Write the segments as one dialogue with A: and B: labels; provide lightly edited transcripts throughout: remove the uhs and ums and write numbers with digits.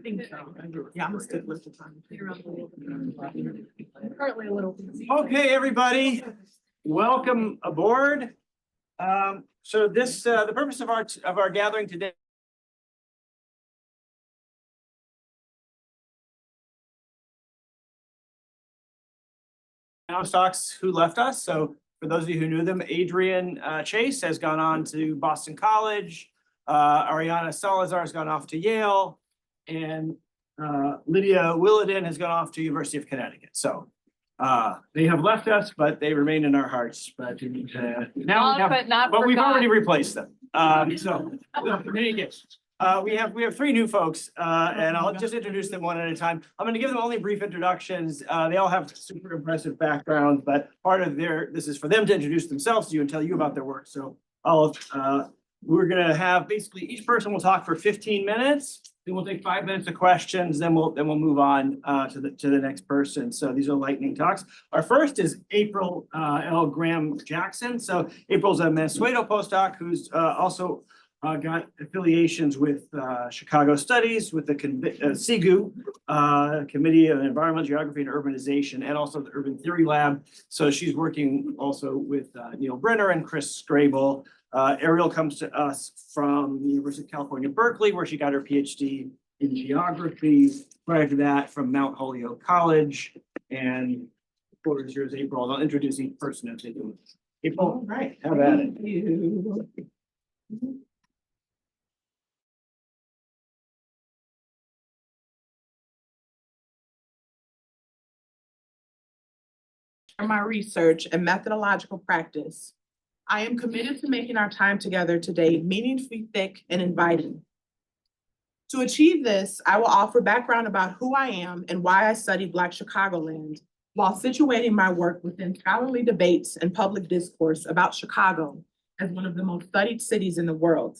A: think so. Yeah, I'm gonna stick with the time.
B: Currently a little.
C: Okay, everybody, welcome aboard. So this, the purpose of our gathering today. Stocks who left us. So for those of you who knew them, Adrian Chase has gone on to Boston College. Ariana Salazar has gone off to Yale, and Lydia Williden has gone off to University of Connecticut. So they have left us, but they remain in our hearts. But now we have, but we've already replaced them. So many gifts. We have three new folks, and I'll just introduce them one at a time. I'm going to give them only brief introductions. They all have super impressive backgrounds, but part of this is for them to introduce themselves to you and tell you about their work. So we're going to have basically each person will talk for 15 minutes. Then we'll take 5 minutes of questions. Then we'll move on to the next person. So these are lightning talks. Our first is April L. Graham Jackson. So April's a Mansueto postdoc who's also got affiliations with Chicago Studies, with the CIGU, Committee of Environmental Geography and Urbanization, and also the Urban Theory Lab. So she's working also with Neil Brenner and Chris Strabel. Ariel comes to us from the University of California, Berkeley, where she got her Ph.D. in geography. Prior to that, from Mount Holyoke College. And here's April. I'll introduce each person as they do. April, all right, have at it.
A: Thank you. My research and methodological practice, I am committed to making our time together today meaningfully thick and inviting. To achieve this, I will offer background about who I am and why I study Black Chicagoland, while situating my work within scholarly debates and public discourse about Chicago as one of the most studied cities in the world.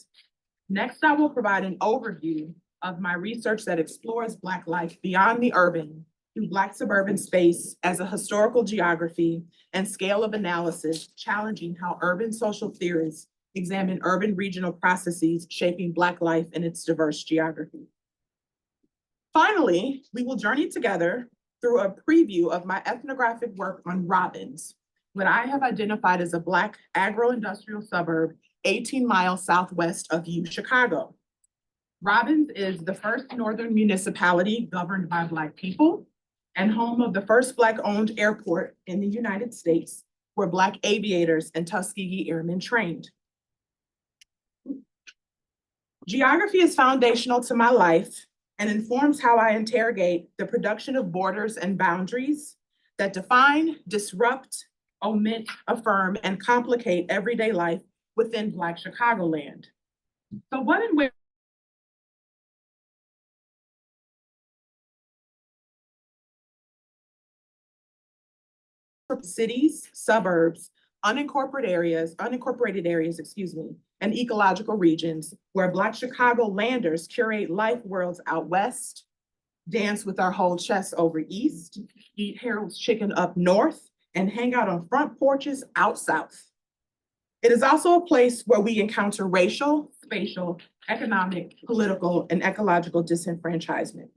A: Next, I will provide an overview of my research that explores Black life beyond the urban through Black suburban space as a historical geography and scale of analysis, challenging how urban social theorists examine urban regional processes shaping Black life in its diverse geography. Finally, we will journey together through a preview of my ethnographic work on Robbins, what I have identified as a Black agro-industrial suburb 18 miles southwest of Chicago. Robbins is the first northern municipality governed by Black people and home of the first Black-owned airport in the United States, where Black aviators and Tuskegee Airmen trained. Geography is foundational to my life and informs how I interrogate the production of borders and boundaries that define, disrupt, omit, affirm, and complicate everyday life within Black Chicagoland. So what and where cities, suburbs, unincorporated areas, and ecological regions where Black Chicagolanders curate life worlds out west, dance with our whole chests over east, eat Harold's chicken up north, and hang out on front porches out south. It is also a place where we encounter racial, spatial, economic, political, and ecological disenfranchisement.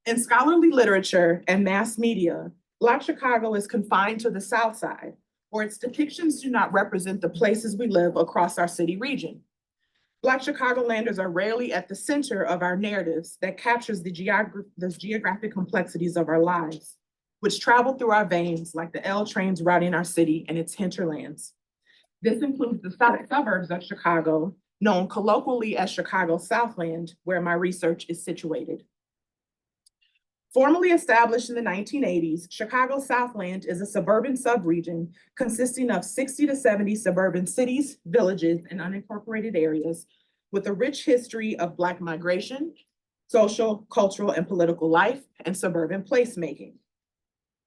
A: In scholarly literature and mass media, Black Chicago is confined to the South Side, or its depictions do not represent the places we live across our city region. Black Chicagolanders are rarely at the center of our narratives that captures the geographic complexities of our lives, which travel through our veins like the L trains routing our city and its hinterlands. This includes the suburbs of Chicago, known colloquially as Chicago Southland, where my research is situated. Formally established in the 1980s, Chicago Southland is a suburban subregion consisting of 60 to 70 suburban cities, villages, and unincorporated areas with a rich history of Black migration, social, cultural, and political life, and suburban placemaking.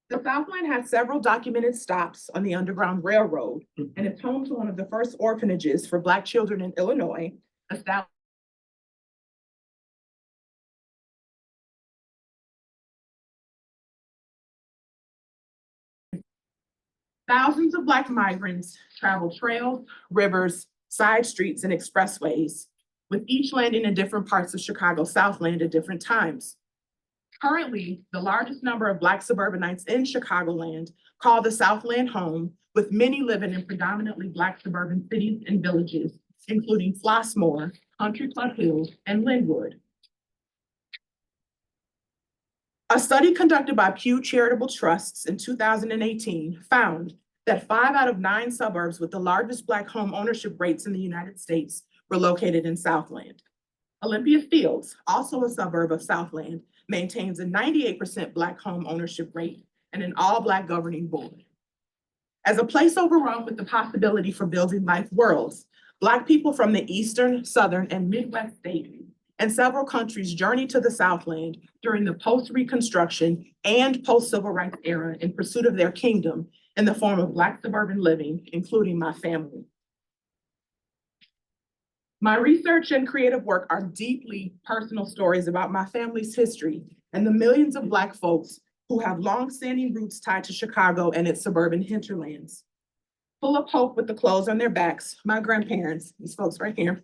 A: The Southland has several documented stops on the Underground Railroad, and it's home to one of the first orphanages for Black children in Illinois, established thousands of Black migrants travel trails, rivers, side streets, and expressways, with each landing in different parts of Chicago's Southland at different times. Currently, the largest number of Black suburbanites in Chicagoland call the Southland home, with many living in predominantly Black suburban cities and villages, including Flossmoor, Country Club Hills, and Linwood. A study conducted by Pew Charitable Trusts in 2018 found that 5 out of 9 suburbs with the largest Black home ownership rates in the United States were located in Southland. Olympia Fields, also a suburb of Southland, maintains a 98% Black home ownership rate and an all-Black governing board. As a place overrun with the possibility for building life worlds, Black people from the Eastern, Southern, and Midwest states and several countries journeyed to the Southland during the post-Reconstruction and post-Civil Rights era in pursuit of their kingdom in the form of Black suburban living, including my family. My research and creative work are deeply personal stories about my family's history and the millions of Black folks who have long-standing roots tied to Chicago and its suburban hinterlands. Full of hope with the clothes on their backs, my grandparents, these folks right here,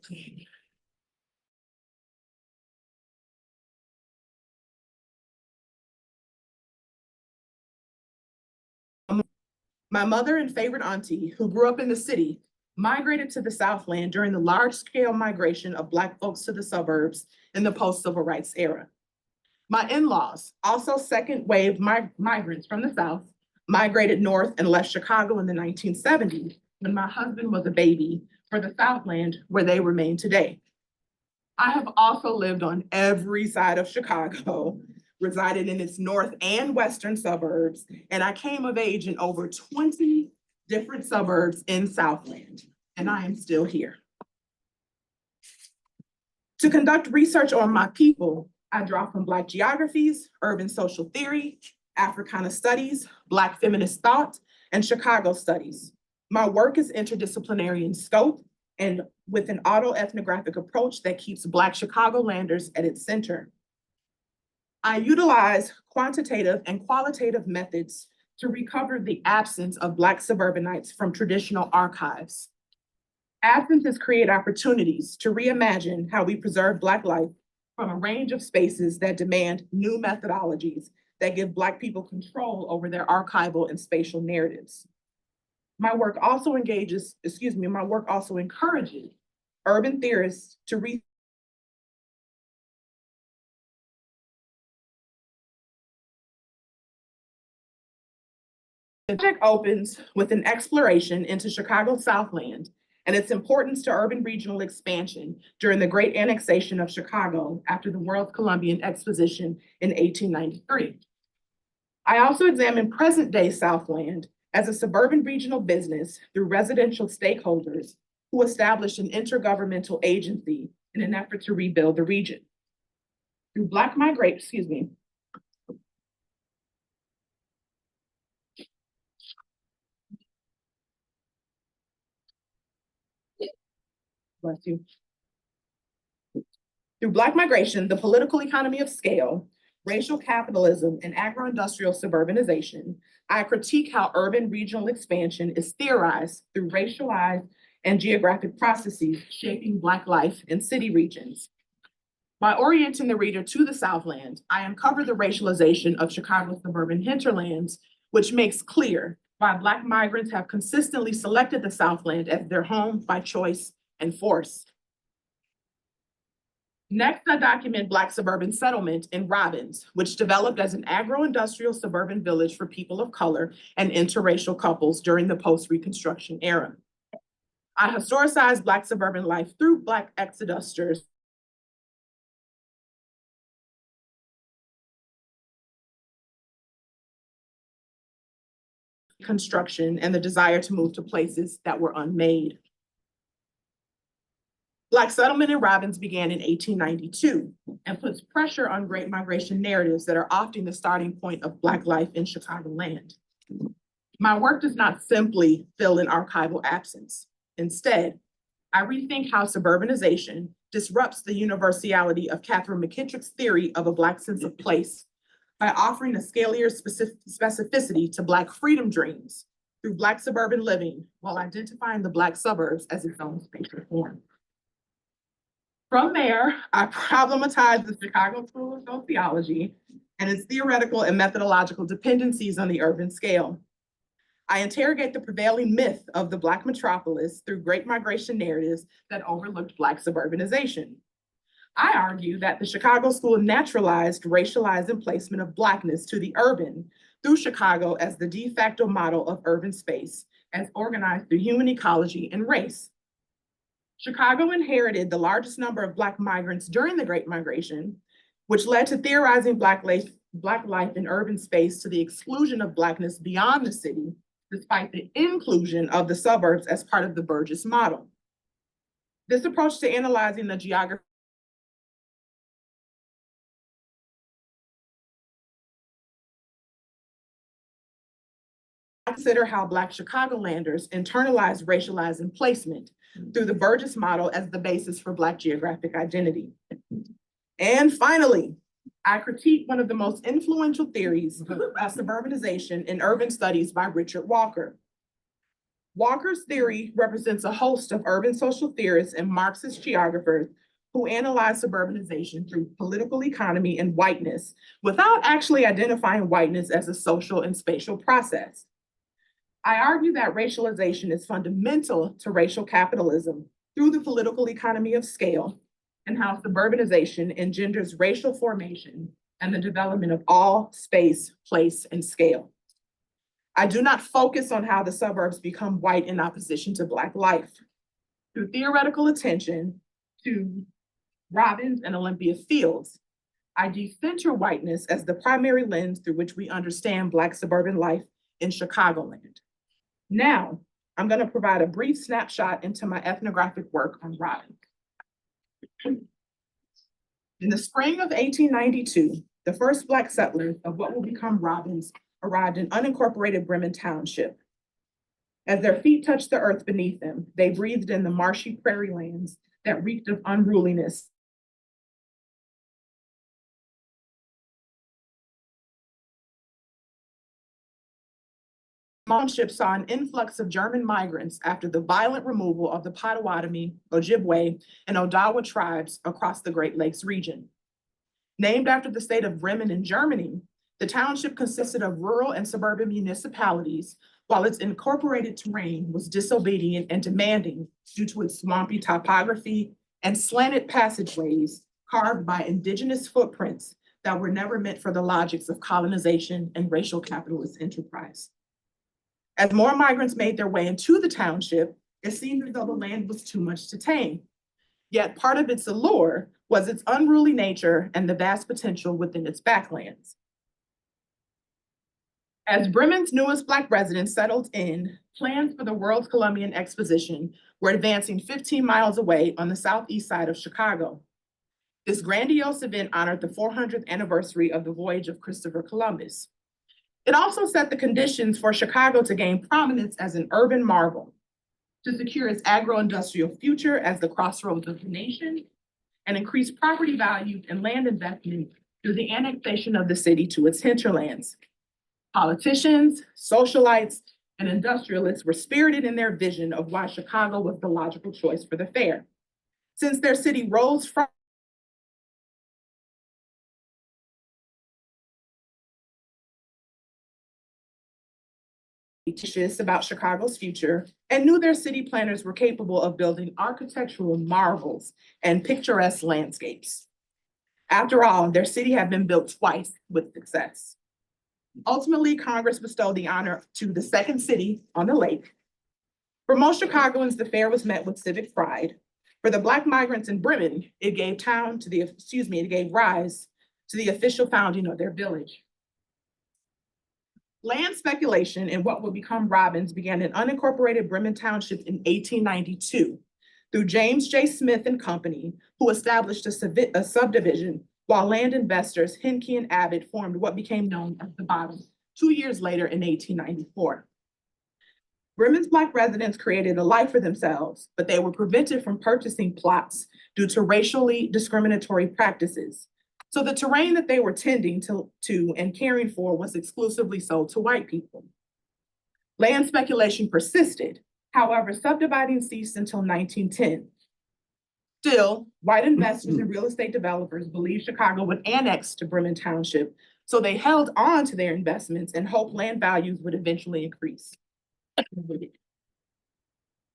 A: my mother and favorite auntie, who grew up in the city, migrated to the Southland during the large-scale migration of Black folks to the suburbs in the post-Civil Rights era. My in-laws, also second-wave migrants from the South, migrated north and left Chicago in the 1970s when my husband was a baby for the Southland, where they remain today. I have also lived on every side of Chicago, resided in its north and western suburbs, and I came of age in over 20 different suburbs in Southland, and I am still here. To conduct research on my people, I draw from Black Geographies, Urban Social Theory, Africana Studies, Black Feminist Thought, and Chicago Studies. My work is interdisciplinary in scope and with an autoethnographic approach that keeps Black Chicagolanders at its center. I utilize quantitative and qualitative methods to recover the absence of Black suburbanites from traditional archives. Absences create opportunities to reimagine how we preserve Black life from a range of spaces that demand new methodologies that give Black people control over their archival and spatial narratives. My work also encourages urban theorists to The project opens with an exploration into Chicago's Southland and its importance to urban regional expansion during the Great Annexation of Chicago after the World's Columbian Exposition in 1893. I also examine present-day Southland as a suburban regional business through residential stakeholders who established an intergovernmental agency in an effort to rebuild the region. Through Black migration, bless you. Through Black migration, the political economy of scale, racial capitalism, and agro-industrial suburbanization, I critique how urban regional expansion is theorized through racialized and geographic processes shaping Black life in city regions. By orienting the reader to the Southland, I uncover the racialization of Chicago's suburban hinterlands, which makes clear why Black migrants have consistently selected the Southland as their home by choice and force. Next, I document Black suburban settlement in Robbins, which developed as an agro-industrial suburban village for people of color and interracial couples during the post-Reconstruction era. I historicize Black suburban life through Black exodusters construction and the desire to move to places that were unmade. Black settlement in Robbins began in 1892 and puts pressure on Great Migration narratives that are often the starting point of Black life in Chicagoland. My work does not simply fill in archival absence. Instead, I rethink how suburbanization disrupts the universality of Catherine McKittrick's theory of a Black sense of place by offering a scalier specificity to Black freedom dreams through Black suburban living while identifying the Black suburbs as its own spatial form. From there, I problematized the Chicago School of Sociology and its theoretical and methodological dependencies on the urban scale. I interrogate the prevailing myth of the Black metropolis through Great Migration narratives that overlooked Black suburbanization. I argue that the Chicago School naturalized, racialized emplacement of Blackness to the urban through Chicago as the de facto model of urban space, as organized through human ecology and race. Chicago inherited the largest number of Black migrants during the Great Migration, which led to theorizing Black life in urban space to the exclusion of Blackness beyond the city, despite the inclusion of the suburbs as part of the Burgess model. This approach to analyzing the geography consider how Black Chicagolanders internalized racialized emplacement through the Burgess model as the basis for Black geographic identity. And finally, I critique one of the most influential theories of suburbanization in urban studies by Richard Walker. Walker's theory represents a host of urban social theorists and Marxist geographers who analyze suburbanization through political economy and whiteness without actually identifying whiteness as a social and spatial process. I argue that racialization is fundamental to racial capitalism through the political economy of scale and how suburbanization engenders racial formation and the development of all space, place, and scale. I do not focus on how the suburbs become white in opposition to Black life. Through theoretical attention to Robbins and Olympia Fields, I decenter whiteness as the primary lens through which we understand Black suburban life in Chicagoland. Now, I'm going to provide a brief snapshot into my ethnographic work on Robbins. In the spring of 1892, the first Black settlers of what will become Robbins arrived in unincorporated Bremen Township. As their feet touched the earth beneath them, they breathed in the marshy prairie lands that reeked of unruliness. Township saw an influx of German migrants after the violent removal of the Potawatomi, Ojibwe, and Odawa tribes across the Great Lakes region. Named after the state of Bremen in Germany, the township consisted of rural and suburban municipalities, while its incorporated terrain was disobedient and demanding due to its swampy topography and slanted passageways carved by indigenous footprints that were never meant for the logics of colonization and racial capitalist enterprise. As more migrants made their way into the township, it seemed as though the land was too much to tame. Yet part of its allure was its unruly nature and the vast potential within its backlands. As Bremen's newest Black residents settled in, plans for the World's Columbian Exposition were advancing 15 miles away on the southeast side of Chicago. This grandiose event honored the 400th anniversary of the voyage of Christopher Columbus. It also set the conditions for Chicago to gain prominence as an urban marvel, to secure its agro-industrial future as the crossroads of the nation, and increase property value and land investment through the annexation of the city to its hinterlands. Politicians, socialites, and industrialists were spirited in their vision of why Chicago was the logical choice for the fair. Since their city rose from about Chicago's future and knew their city planners were capable of building architectural marvels and picturesque landscapes. After all, their city had been built twice with success. Ultimately, Congress bestowed the honor to the second city on the lake. For most Chicagoans, the fair was met with civic pride. For the Black migrants in Bremen, it gave rise to the official founding of their village. Land speculation in what would become Robbins began in unincorporated Bremen Township in 1892 through James J. Smith and Company, who established a subdivision, while land investors Henke and Abbott formed what became known as the Bottom 2 years later in 1894. Bremen's Black residents created a life for themselves, but they were prevented from purchasing plots due to racially discriminatory practices. So the terrain that they were tending to and caring for was exclusively sold to white people. Land speculation persisted. However, subdividing ceased until 1910. Still, white investors and real estate developers believed Chicago would annex to Bremen Township, so they held on to their investments and hoped land values would eventually increase.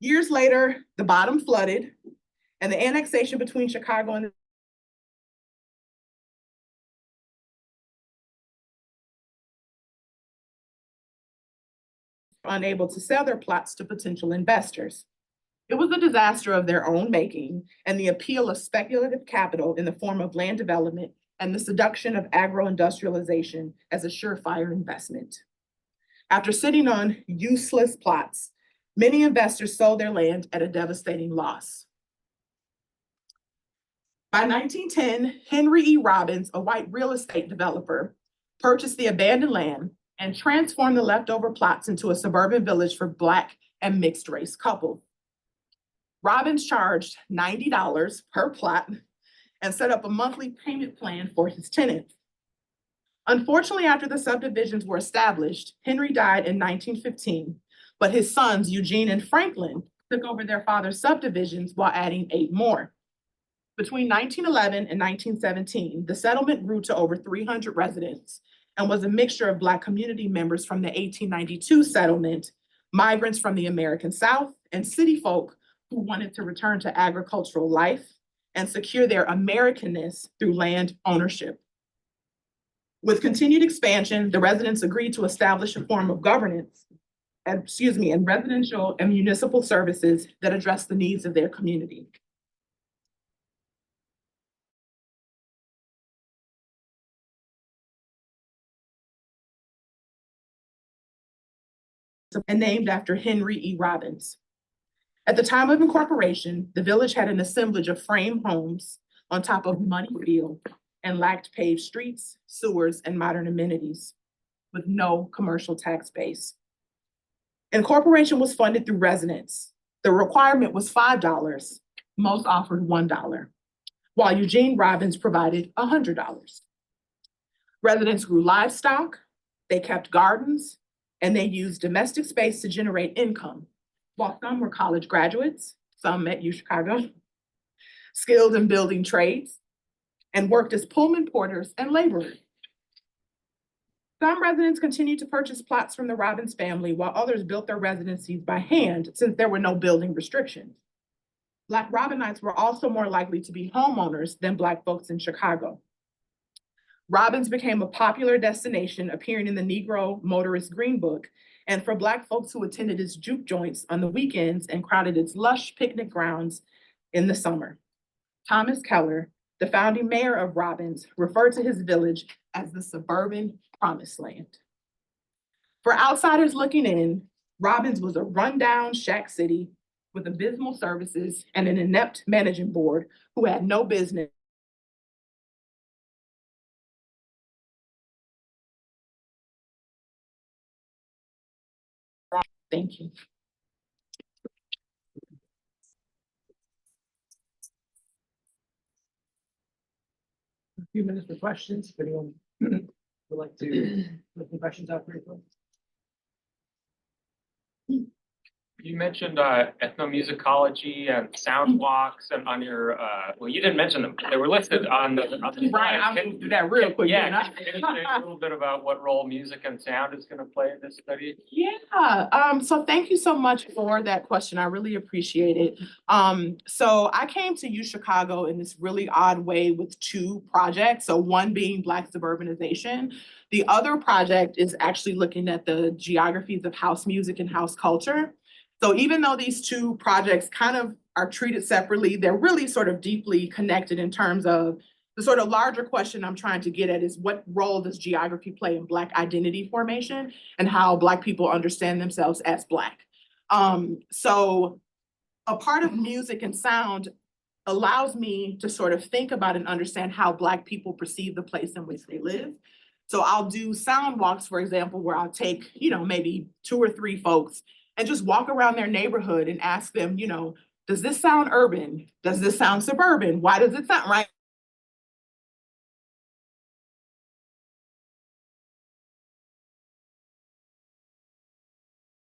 A: Years later, the bottom flooded, and the annexation between Chicago and unable to sell their plots to potential investors. It was a disaster of their own making, and the appeal of speculative capital in the form of land development and the seduction of agro-industrialization as a surefire investment. After sitting on useless plots, many investors sold their land at a devastating loss. By 1910, Henry E. Robbins, a white real estate developer, purchased the abandoned land and transformed the leftover plots into a suburban village for Black and mixed race couples. Robbins charged $90 per plot and set up a monthly payment plan for his tenants. Unfortunately, after the subdivisions were established, Henry died in 1915, but his sons, Eugene and Franklin, took over their father's subdivisions while adding 8 more. Between 1911 and 1917, the settlement grew to over 300 residents and was a mixture of Black community members from the 1892 settlement, migrants from the American South, and city folk who wanted to return to agricultural life and secure their Americanness through land ownership. With continued expansion, the residents agreed to establish a form of governance, and residential and municipal services that address the needs of their community. And named after Henry E. Robbins. At the time of incorporation, the village had an assemblage of frame homes on top of muddy field and lacked paved streets, sewers, and modern amenities, with no commercial tax base. Incorporation was funded through residents. The requirement was $5. Most offered $1, while Eugene Robbins provided $100. Residents grew livestock, they kept gardens, and they used domestic space to generate income, while some were college graduates, some at UChicago, skilled in building trades, and worked as Pullman porters and laborers. Some residents continued to purchase plots from the Robbins family, while others built their residencies by hand since there were no building restrictions. Black Robbinites were also more likely to be homeowners than Black folks in Chicago. Robbins became a popular destination, appearing in the Negro Motorist Green Book, and for Black folks who attended its juke joints on the weekends and crowded its lush picnic grounds in the summer. Thomas Keller, the founding mayor of Robbins, referred to his village as the suburban promised land. For outsiders looking in, Robbins was a rundown shack city with abysmal services and an inept managing board who had no business Thank you.
C: A few minutes for questions, if anyone would like to put some questions out briefly.
B: You mentioned ethnomusicology and sound walks and on your, well, you didn't mention them, but they were listed on the.
A: Right, I'm gonna do that real quick.
B: Yeah, can you say a little bit about what role music and sound is gonna play in this study?
A: Yeah, so thank you so much for that question. I really appreciate it. So I came to UChicago in this really odd way with 2 projects. So one being Black suburbanization. The other project is actually looking at the geographies of house music and house culture. So even though these 2 projects kind of are treated separately, they're really sort of deeply connected in terms of the sort of larger question I'm trying to get at is what role does geography play in Black identity formation and how Black people understand themselves as Black? So a part of music and sound allows me to sort of think about and understand how Black people perceive the place in which they live. So I'll do sound walks, for example, where I'll take, maybe 2 or 3 folks and just walk around their neighborhood and ask them, does this sound urban? Does this sound suburban? Why does it sound right?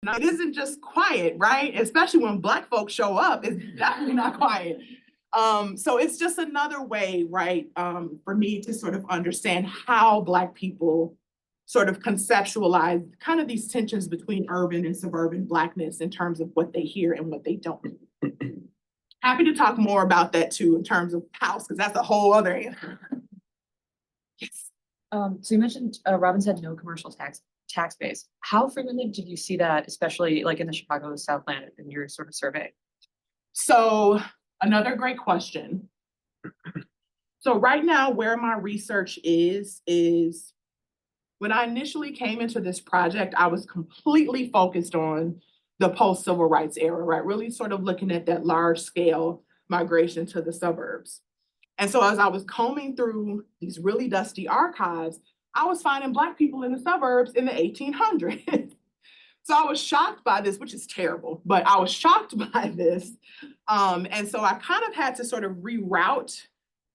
A: It isn't just quiet, right? Especially when Black folks show up, it's definitely not quiet. So it's just another way, right, for me to sort of understand how Black people sort of conceptualize kind of these tensions between urban and suburban Blackness in terms of what they hear and what they don't. Happy to talk more about that too, in terms of house, because that's a whole other answer. Yes.
D: So you mentioned Robin said no commercial tax base. How frequently did you see that, especially like in the Chicago Southland in your sort of survey?
A: So another great question. So right now, where my research is when I initially came into this project, I was completely focused on the post-civil rights era, right? Really sort of looking at that large scale migration to the suburbs. And so as I was combing through these really dusty archives, I was finding Black people in the suburbs in the 1800s. So I was shocked by this, which is terrible, but I was shocked by this. And so I kind of had to sort of reroute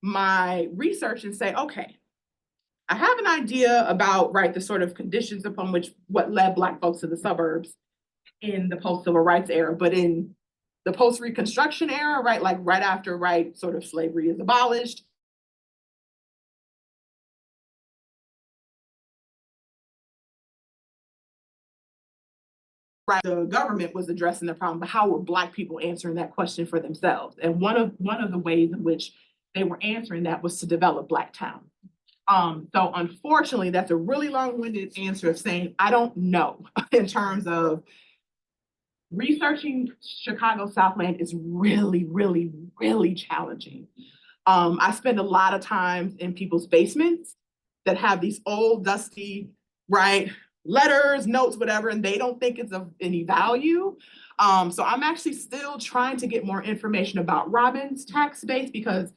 A: my research and say, okay, I have an idea about, right, the sort of conditions upon which what led Black folks to the suburbs in the post-civil rights era, but in the post-Reconstruction era, right, like right after, right, sort of slavery is abolished. Right, the government was addressing the problem, but how were Black people answering that question for themselves? And one of the ways in which they were answering that was to develop Black town. So unfortunately, that's a really long-winded answer of saying, I don't know in terms of researching Chicago Southland is really, really, really challenging. I spend a lot of time in people's basements that have these old, dusty, right, letters, notes, whatever, and they don't think it's of any value. So I'm actually still trying to get more information about Robin's tax base because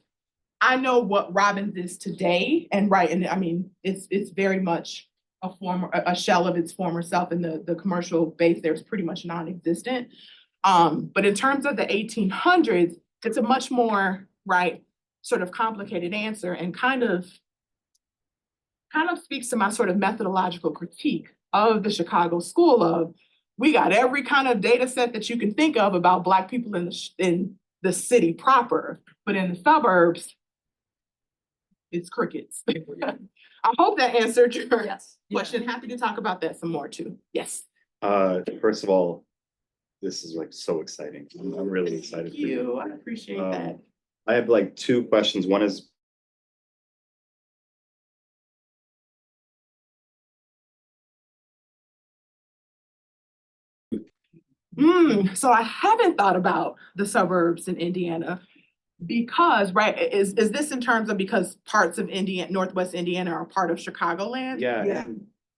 A: I know what Robbins is today, and right, and I mean, it's very much a shell of its former self, and the commercial base there is pretty much non-existent. But in terms of the 1800s, it's a much more, right, sort of complicated answer, and kind of speaks to my sort of methodological critique of the Chicago School of, we got every kind of data set that you can think of about Black people in the city proper, but in the suburbs, it's crickets. I hope that answered your question. Happy to talk about that some more too. Yes.
E: First of all, this is like so exciting. I'm really excited.
A: Thank you. I appreciate that.
E: I have like two questions. One is
A: So I haven't thought about the suburbs in Indiana because, right, is this in terms of because parts of Indiana, Northwest Indiana are part of Chicagoland?
E: yeah.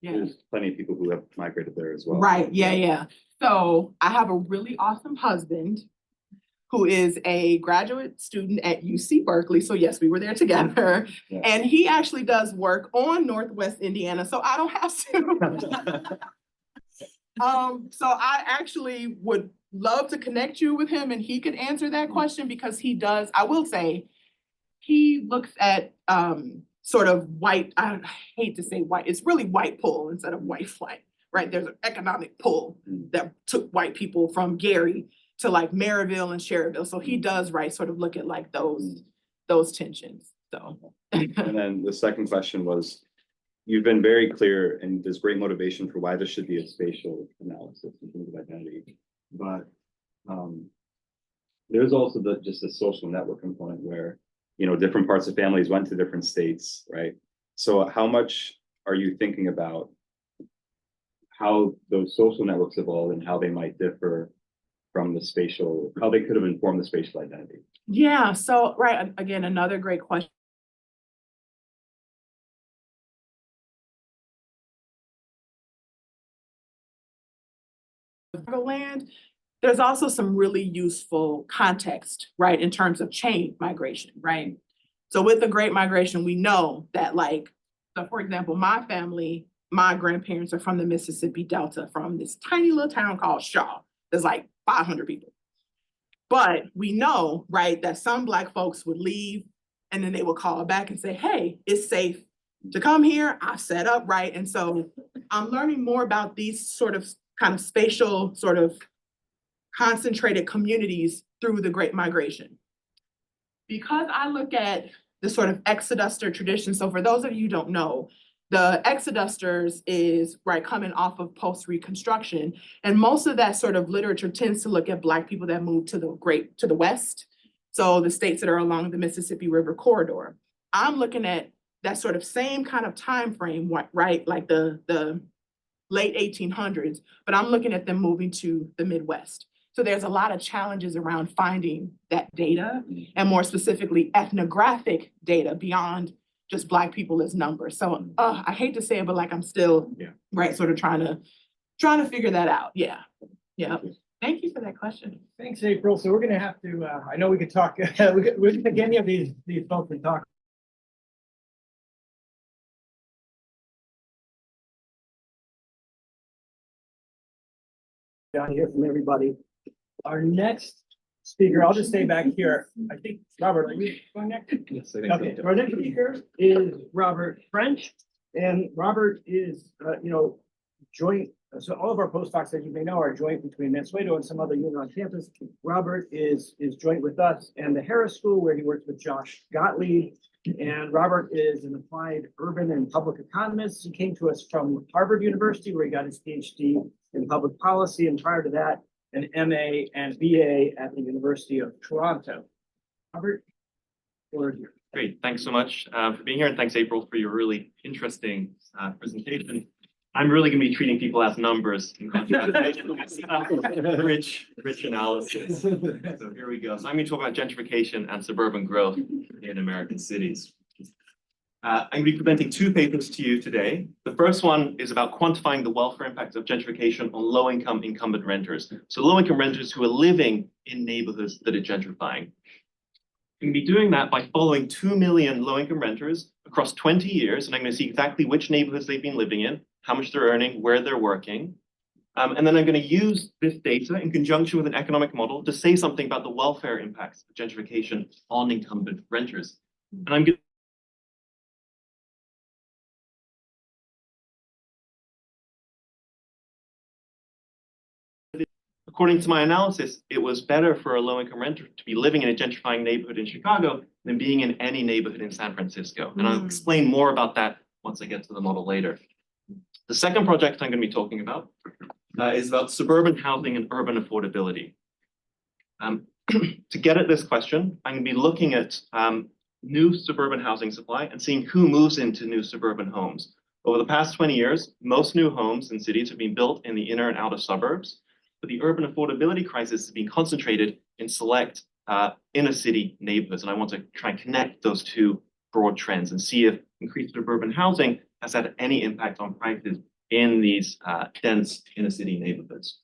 A: Yeah.
E: There's plenty of people who have migrated there as well.
A: Right, yeah. So I have a really awesome husband who is a graduate student at UC Berkeley. So yes, we were there together.
E: Yeah.
A: And he actually does work on Northwest Indiana, so I don't have to. So I actually would love to connect you with him and he could answer that question because he does, I will say, he looks at sort of white, I hate to say white, it's really white pull instead of white flight, right? There's an economic pull that took white people from Gary to like Maryville and Cherryville. So he does, right, sort of look at like those tensions, so.
E: And then the second question was, you've been very clear and there's great motivation for why there should be a spatial analysis in terms of identity. But there's also just a social network component where, you know, different parts of families went to different states, right? So how much are you thinking about how those social networks evolved and how they might differ from the spatial, how they could have informed the spatial identity?
A: Yeah, so, right, again, another great question. Land, there's also some really useful context, right, in terms of chain migration, right? So with the Great Migration, we know that like, so for example, my family, my grandparents are from the Mississippi Delta, from this tiny little town called Shaw. There's like 500 people. But we know, right, that some Black folks would leave and then they would call back and say, hey, it's safe to come here. I've set up, right? And so I'm learning more about these sort of kind of spatial sort of concentrated communities through the Great Migration. because I look at the sort of exoduster tradition, so for those of you who don't know, the exodusters is right coming off of post-Reconstruction, and most of that sort of literature tends to look at Black people that moved to the west, so the states that are along the Mississippi River corridor. I'm looking at that sort of same kind of time frame, right, like the late 1800s, but I'm looking at them moving to the Midwest. So there's a lot of challenges around finding that data, and more specifically ethnographic data beyond just Black people as numbers. So I hate to say it, but like I'm still right, sort of trying to figure that out. Yeah. Thank you for that question.
C: Thanks, April. So we're gonna have to, I know we could talk, we can take any of these folks and talk. Down here from everybody. Our next speaker, I'll just stay back here. I think, Robert, are you going next?
E: Yes, I think
C: Okay, our next speaker is Robert French, and Robert is, joint. So all of our postdocs, as you may know, are joint between Mansueto and some other unit on campus. Robert is joint with us and the Harris School, where he works with Josh Gottlieb. And Robert is an applied urban and public economist. He came to us from Harvard University, where he got his Ph.D. in public policy, and prior to that, an MA and BA at the University of Toronto. Robert, word here.
F: Great, thanks so much for being here, and thanks, April, for your really interesting presentation. I'm really going to be treating people as numbers. Rich analysis. So here we go. So I'm going to talk about gentrification and suburban growth in American cities. I'm going to be presenting two papers to you today. The first one is about quantifying the welfare impact of gentrification on low-income incumbent renters. So low-income renters who are living in neighborhoods that are gentrifying. I'm going to be doing that by following 2 million low-income renters across 20 years, and I'm going to see exactly which neighborhoods they've been living in, how much they're earning, where they're working. And then I'm going to use this data in conjunction with an economic model to say something about the welfare impacts of gentrification on incumbent renters. And I'm going According to my analysis, it was better for a low-income renter to be living in a gentrifying neighborhood in Chicago than being in any neighborhood in San Francisco. And I'll explain more about that once I get to the model later. The second project I'm going to be talking about is about suburban housing and urban affordability. To get at this question, I'm going to be looking at new suburban housing supply and seeing who moves into new suburban homes. Over the past 20 years, most new homes in cities have been built in the inner and outer suburbs, but the urban affordability crisis has been concentrated in select inner city neighborhoods. And I want to try and connect those two broad trends and see if increased suburban housing has had any impact on prices in these dense inner city neighborhoods.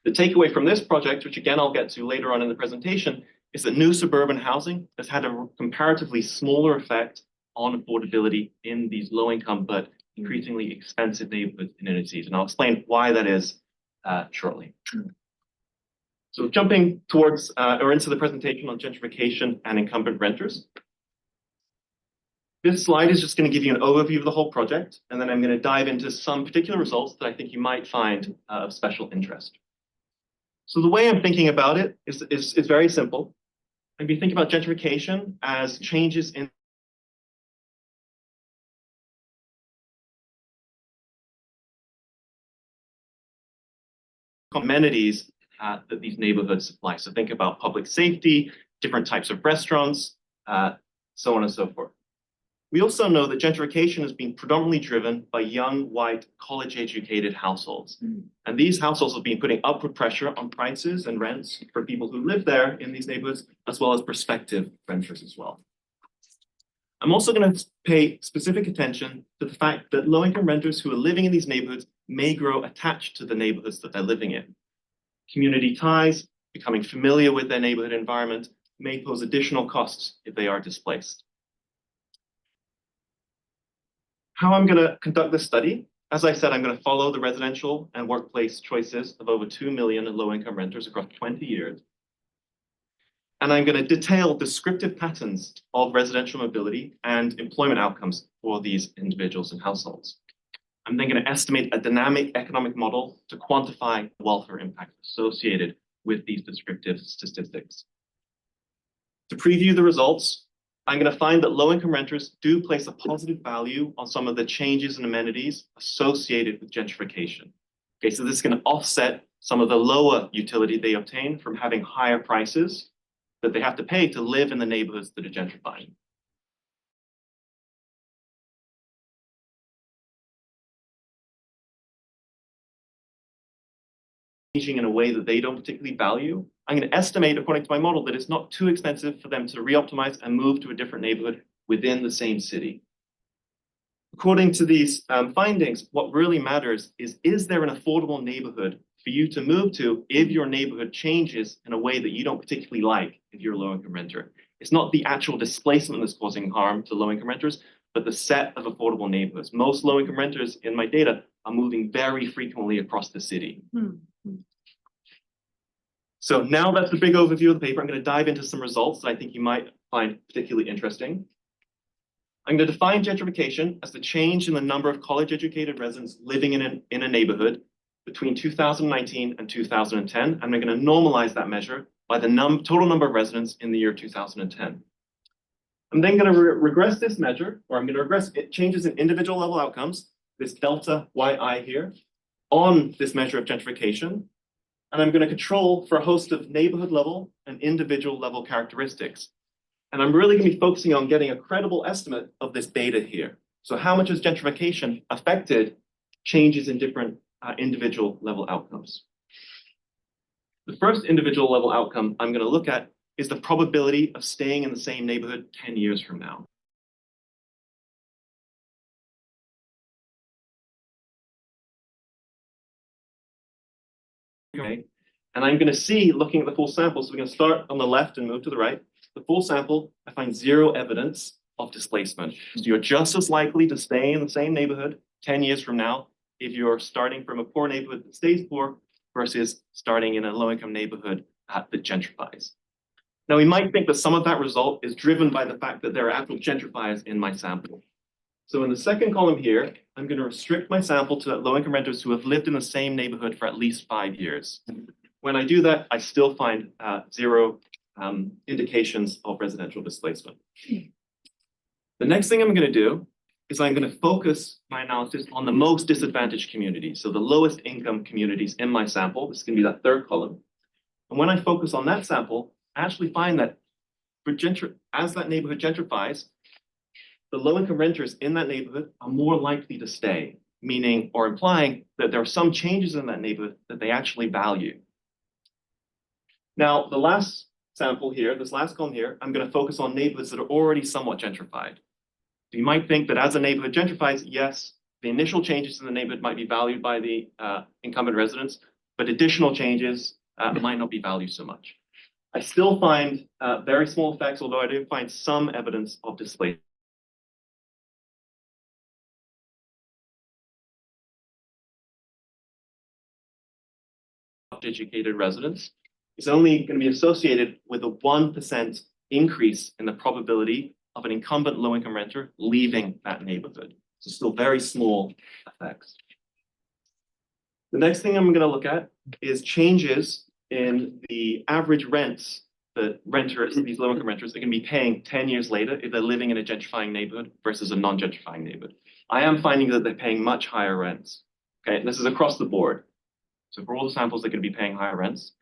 F: The takeaway from this project, which again I'll get to later on in the presentation, is that new suburban housing has had a comparatively smaller effect on affordability in these low-income but increasingly expensive neighborhoods in inner cities. And I'll explain why that is shortly. So jumping towards or into the presentation on gentrification and incumbent renters. This slide is just going to give you an overview of the whole project, and then I'm going to dive into some particular results that I think you might find of special interest. So the way I'm thinking about it is very simple. I'm going to think about gentrification as changes in amenities that these neighborhoods supply. So think about public safety, different types of restaurants, so on and so forth. We also know that gentrification has been predominantly driven by young, white, college-educated households. And these households have been putting upward pressure on prices and rents for people who live there in these neighborhoods, as well as prospective renters as well. I'm also going to pay specific attention to the fact that low-income renters who are living in these neighborhoods may grow attached to the neighborhoods that they're living in. Community ties, becoming familiar with their neighborhood environment, may pose additional costs if they are displaced. How I'm going to conduct this study, as I said, I'm going to follow the residential and workplace choices of over 2 million low-income renters across 20 years. And I'm going to detail descriptive patterns of residential mobility and employment outcomes for these individuals and households. I'm then going to estimate a dynamic economic model to quantify the welfare impact associated with these descriptive statistics. To preview the results, I'm going to find that low-income renters do place a positive value on some of the changes and amenities associated with gentrification. Okay, so this is going to offset some of the lower utility they obtain from having higher prices that they have to pay to live in the neighborhoods that are gentrifying. Changing in a way that they don't particularly value, I'm going to estimate, according to my model, that it's not too expensive for them to re-optimize and move to a different neighborhood within the same city. According to these findings, what really matters is there an affordable neighborhood for you to move to if your neighborhood changes in a way that you don't particularly like if you're a low-income renter? It's not the actual displacement that's causing harm to low-income renters, but the set of affordable neighborhoods. Most low-income renters in my data are moving very frequently across the city. So now that's the big overview of the paper. I'm going to dive into some results that I think you might find particularly interesting. I'm going to define gentrification as the change in the number of college-educated residents living in a neighborhood between 2019 and 2010. And I'm going to normalize that measure by the total number of residents in the year 2010. I'm then going to regress this measure, or I'm going to regress changes in individual level outcomes, this delta yi here, on this measure of gentrification. And I'm going to control for a host of neighborhood level and individual level characteristics. And I'm really going to be focusing on getting a credible estimate of this beta here. So how much has gentrification affected changes in different individual level outcomes? The first individual level outcome I'm going to look at is the probability of staying in the same neighborhood 10 years from now. Okay. And I'm going to see, looking at the full sample, so we're going to start on the left and move to the right. The full sample, I find zero evidence of displacement. So you're just as likely to stay in the same neighborhood 10 years from now if you're starting from a poor neighborhood that stays poor versus starting in a low-income neighborhood that gentrifies. Now, we might think that some of that result is driven by the fact that there are actual gentrifiers in my sample. So in the second column here, I'm going to restrict my sample to low-income renters who have lived in the same neighborhood for at least 5 years. When I do that, I still find zero indications of residential displacement. The next thing I'm going to do is I'm going to focus my analysis on the most disadvantaged communities, so the lowest income communities in my sample. This is going to be that third column. And when I focus on that sample, I actually find that as that neighborhood gentrifies, the low-income renters in that neighborhood are more likely to stay, meaning or implying that there are some changes in that neighborhood that they actually value. Now, the last sample here, this last column here, I'm going to focus on neighborhoods that are already somewhat gentrified. You might think that as a neighborhood gentrifies, yes, the initial changes in the neighborhood might be valued by the incumbent residents, but additional changes might not be valued so much. I still find very small effects, although I do find some evidence of displacement. Educated residents is only going to be associated with a 1% increase in the probability of an incumbent low-income renter leaving that neighborhood. So still very small effects. The next thing I'm going to look at is changes in the average rents that renters, these low-income renters, are going to be paying 10 years later if they're living in a gentrifying neighborhood versus a non-gentrifying neighborhood. I am finding that they're paying much higher rents. Okay, and this is across the board. So for all the samples, they're going to be paying higher rents.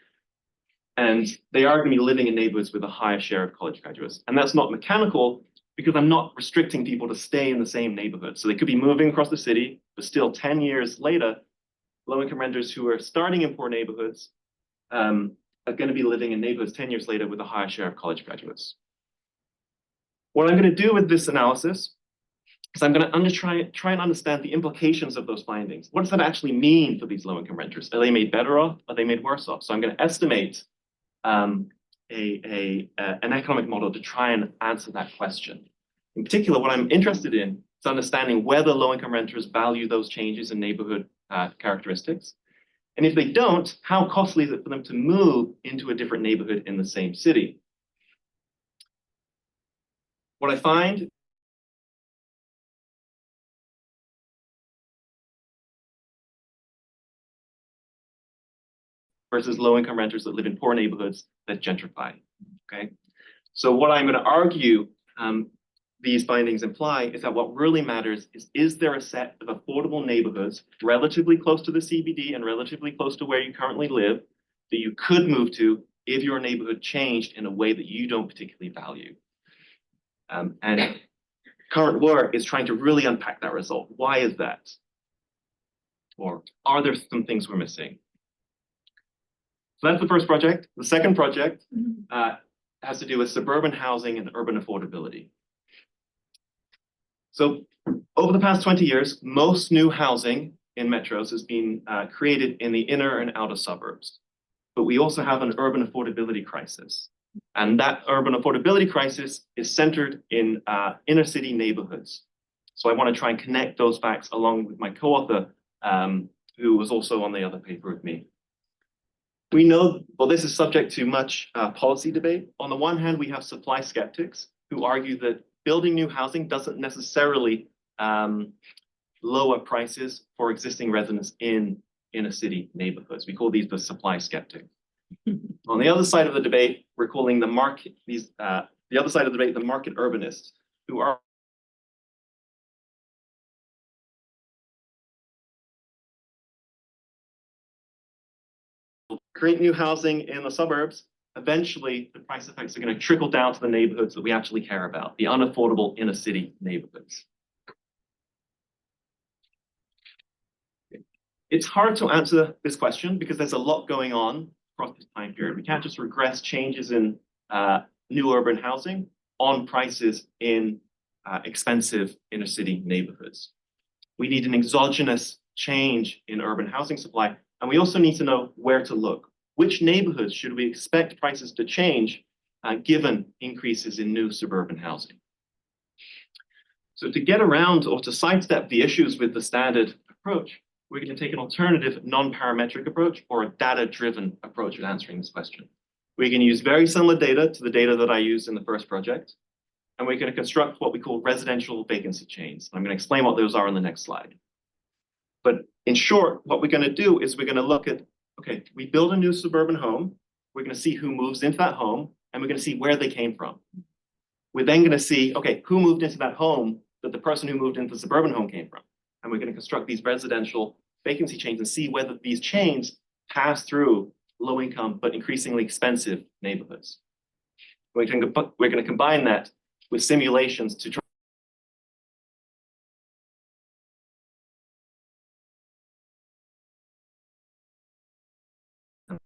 F: And they are going to be living in neighborhoods with a higher share of college graduates. And that's not mechanical because I'm not restricting people to stay in the same neighborhood. So they could be moving across the city, but still 10 years later, low-income renters who are starting in poor neighborhoods are going to be living in neighborhoods 10 years later with a higher share of college graduates. What I'm going to do with this analysis is I'm going to try and understand the implications of those findings. What does that actually mean for these low-income renters? Are they made better off? Are they made worse off? So I'm going to estimate an economic model to try and answer that question. In particular, what I'm interested in is understanding whether low-income renters value those changes in neighborhood characteristics. And if they don't, how costly is it for them to move into a different neighborhood in the same city? What I find versus low-income renters that live in poor neighborhoods that gentrify, okay? So what I'm going to argue these findings imply is that what really matters is there a set of affordable neighborhoods relatively close to the CBD and relatively close to where you currently live that you could move to if your neighborhood changed in a way that you don't particularly value. And current work is trying to really unpack that result. Why is that? Or are there some things we're missing? So that's the first project. The second project has to do with suburban housing and urban affordability. So over the past 20 years, most new housing in metros has been created in the inner and outer suburbs. But we also have an urban affordability crisis. And that urban affordability crisis is centered in inner city neighborhoods. So I want to try and connect those facts along with my co-author, who was also on the other paper with me. We know, well, this is subject to much policy debate. On the one hand, we have supply skeptics who argue that building new housing doesn't necessarily lower prices for existing residents in inner city neighborhoods. We call these the supply skeptics. On the other side of the debate, we're calling the market, the other side of the debate, the market urbanists, who are create new housing in the suburbs. Eventually, the price effects are going to trickle down to the neighborhoods that we actually care about, the unaffordable inner city neighborhoods. It's hard to answer this question because there's a lot going on across this time period. We can't just regress changes in new urban housing on prices in expensive inner city neighborhoods. We need an exogenous change in urban housing supply, and we also need to know where to look. Which neighborhoods should we expect prices to change given increases in new suburban housing? So to get around or to sidestep the issues with the standard approach, we're going to take an alternative non-parametric approach or a data-driven approach at answering this question. We're going to use very similar data to the data that I used in the first project, and we're going to construct what we call residential vacancy chains. I'm going to explain what those are in the next slide. But in short, what we're going to do is we're going to look at, okay, we build a new suburban home, we're going to see who moves into that home, and we're going to see where they came from. We're then going to see, okay, who moved into that home that the person who moved into the suburban home came from. And we're going to construct these residential vacancy chains and see whether these chains pass through low income but increasingly expensive neighborhoods. We're going to combine that with simulations to try.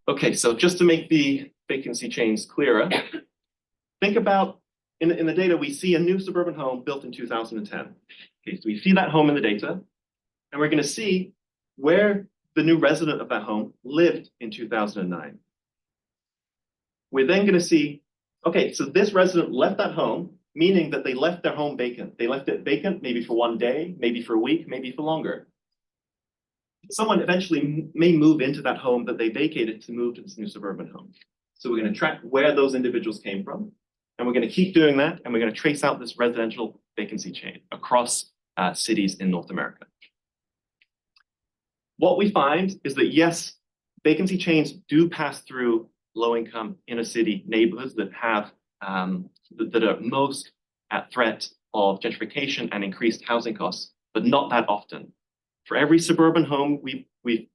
F: Okay, so just to make the vacancy chains clearer, think about in the data, we see a new suburban home built in 2010. Okay, so we see that home in the data, and we're going to see where the new resident of that home lived in 2009. We're then going to see, okay, so this resident left that home, meaning that they left their home vacant. They left it vacant maybe for one day, maybe for a week, maybe for longer. Someone eventually may move into that home that they vacated to move to this new suburban home. So we're going to track where those individuals came from, and we're going to keep doing that, and we're going to trace out this residential vacancy chain across cities in North America. What we find is that, yes, vacancy chains do pass through low-income inner city neighborhoods that have that are most at threat of gentrification and increased housing costs, but not that often. For every suburban home, we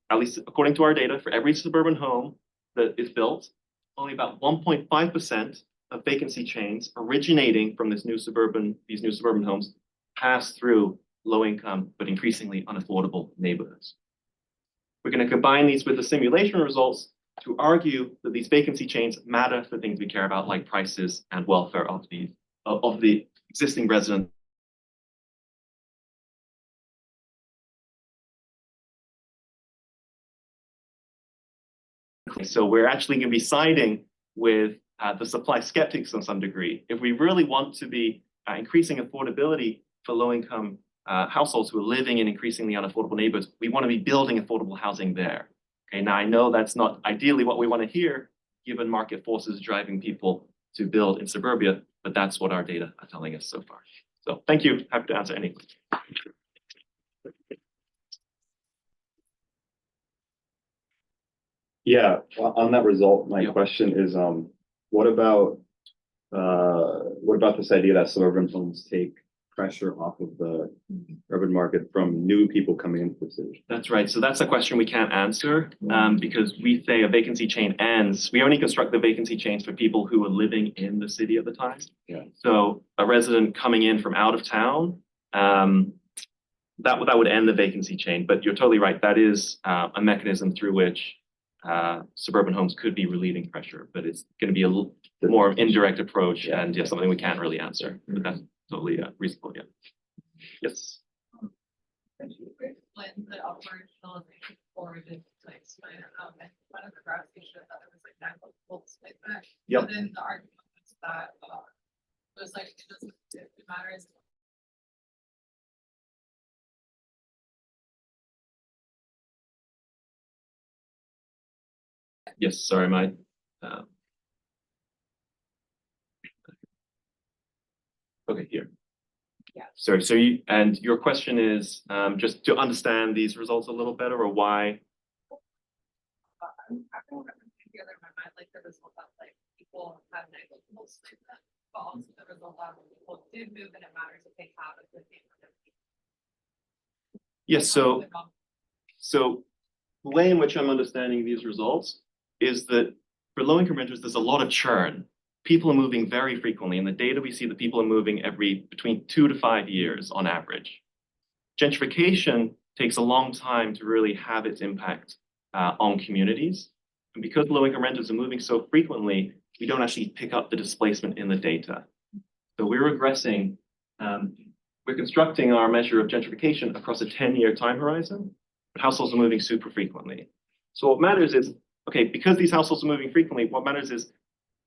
F: at least according to our data, for every suburban home that is built, only about 1.5% of vacancy chains originating from these new suburban homes pass through low-income but increasingly unaffordable neighborhoods. We're going to combine these with the simulation results to argue that these vacancy chains matter for things we care about, like prices and welfare of the existing residents. So we're actually going to be siding with the supply skeptics on some degree. If we really want to be increasing affordability for low-income households who are living in increasingly unaffordable neighborhoods, we want to be building affordable housing there. Okay, now I know that's not ideally what we want to hear, given market forces driving people to build in suburbia, but that's what our data are telling us so far. So thank you. Happy to answer any questions.
E: Yeah, on that result, my question is, what about what about this idea that suburban homes take pressure off of the urban market from new people coming into the city?
F: That's right. So that's a question we can't answer because we say a vacancy chain ends. We only construct the vacancy chains for people who are living in the city at the time.
E: Yeah.
F: So a resident coming in from out of town, that would end the vacancy chain. But you're totally right. That is a mechanism through which suburban homes could be relieving pressure, but it's going to be a little more indirect approach and something we can't really answer. But that's totally reasonable. Yeah. Yes.
G: Could you explain the operationalization for this placement? And one of the graphs you showed that it was like negligible displacement.
F: Yep.
G: But then the argument was that it was like it matters.
F: Yes. Sorry, my. Okay, here.
G: Yeah.
F: Sorry. So your question is just to understand these results a little better, or why?
G: I don't remember together in my mind like the result that like people have negligible displacement, but also the result that when people did move and it matters if they have a good neighborhood.
F: Yes. So the way in which I'm understanding these results is that for low-income renters, there's a lot of churn. People are moving very frequently. In the data, we see that people are moving between 2 to 5 years on average. Gentrification takes a long time to really have its impact on communities. And because low-income renters are moving so frequently, we don't actually pick up the displacement in the data. So we're regressing, we're constructing our measure of gentrification across a 10-year time horizon, but households are moving super frequently. So what matters is, okay, because these households are moving frequently, what matters is,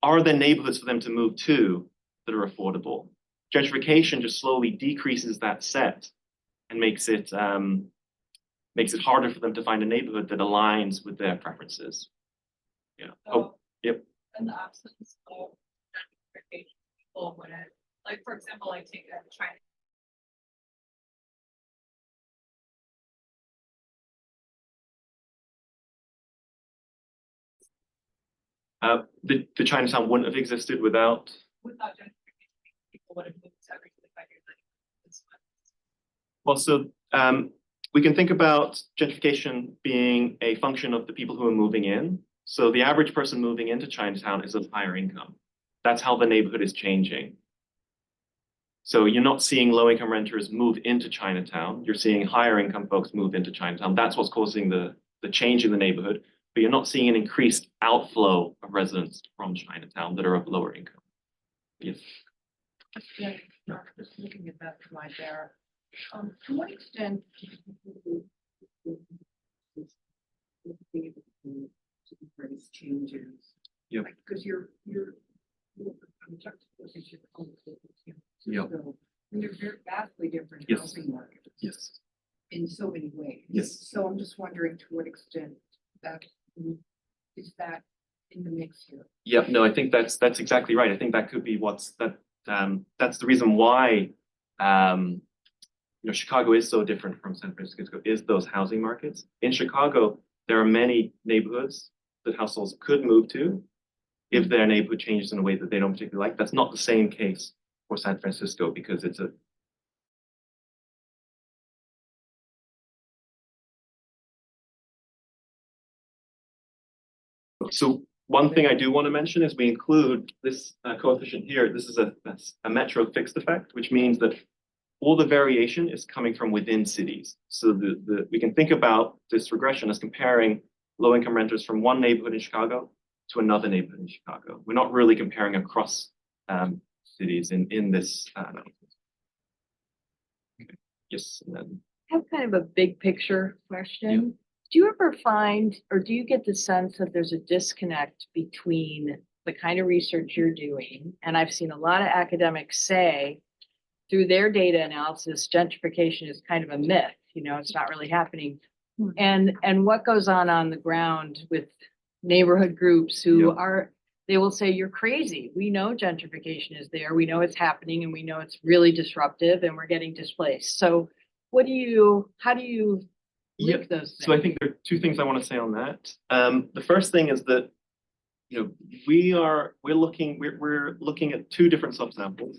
F: are there neighborhoods for them to move to that are affordable? Gentrification just slowly decreases that set and makes it harder for them to find a neighborhood that aligns with their preferences. Yeah.
G: So,
F: yep.
G: In the absence of gentrification, people wouldn't, like, for example, like take China.
F: The Chinatown wouldn't have existed without.
G: Without gentrification, people would have moved to every 5 years.
F: Well, so we can think about gentrification being a function of the people who are moving in. So the average person moving into Chinatown is of higher income. That's how the neighborhood is changing. So you're not seeing low-income renters move into Chinatown. You're seeing higher income folks move into Chinatown. That's what's causing the change in the neighborhood. But you're not seeing an increased outflow of residents from Chinatown that are of lower income. Yes.
H: Yeah, just looking at that slide there. To what extent these changes?
F: Yep.
H: Because you're
F: Yep.
H: and they're very vastly different
F: Yes.
H: housing markets.
F: Yes.
H: In so many ways.
F: Yes.
H: So I'm just wondering to what extent that is that in the mix here.
F: Yep. No, I think that's exactly right. I think that could be that's the reason why Chicago is so different from San Francisco, is those housing markets. In Chicago, there are many neighborhoods that households could move to if their neighborhood changes in a way that they don't particularly like. That's not the same case for San Francisco because it's a So one thing I do want to mention is we include this coefficient here. This is a metro fixed effect, which means that all the variation is coming from within cities. So we can think about this regression as comparing low-income renters from one neighborhood in Chicago to another neighborhood in Chicago. We're not really comparing across cities in this analysis. Okay. Yes, and then.
I: I have kind of a big picture question. Do you ever find, or do you get the sense that there's a disconnect between the kind of research you're doing? And I've seen a lot of academics say through their data analysis, gentrification is kind of a myth, it's not really happening. And what goes on the ground with neighborhood groups who they will say, you're crazy. We know gentrification is there. We know it's happening and we know it's really disruptive and we're getting displaced. So how do you link those things?
F: So I think there are two things I want to say on that. The first thing is that we're looking at two different subsamples,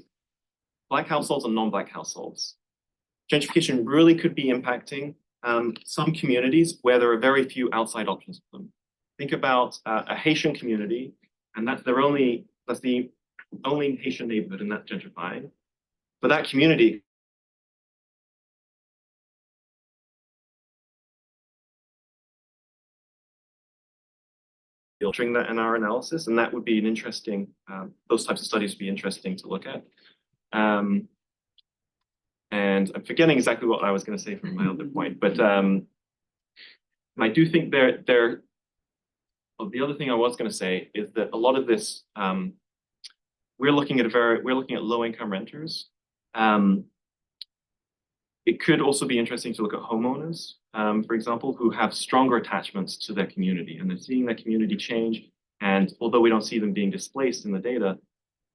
F: Black households and non-Black households. Gentrification really could be impacting some communities where there are very few outside options for them. Think about a Haitian community, and that's the only Haitian neighborhood, and that's gentrifying. But that community filtering that in our analysis, and that would be an interesting, those types of studies would be interesting to look at. And I'm forgetting exactly what I was going to say from my other point, but I do think the other thing I was going to say is that a lot of this, we're looking at low-income renters. It could also be interesting to look at homeowners, for example, who have stronger attachments to their community, and they're seeing their community change. And although we don't see them being displaced in the data,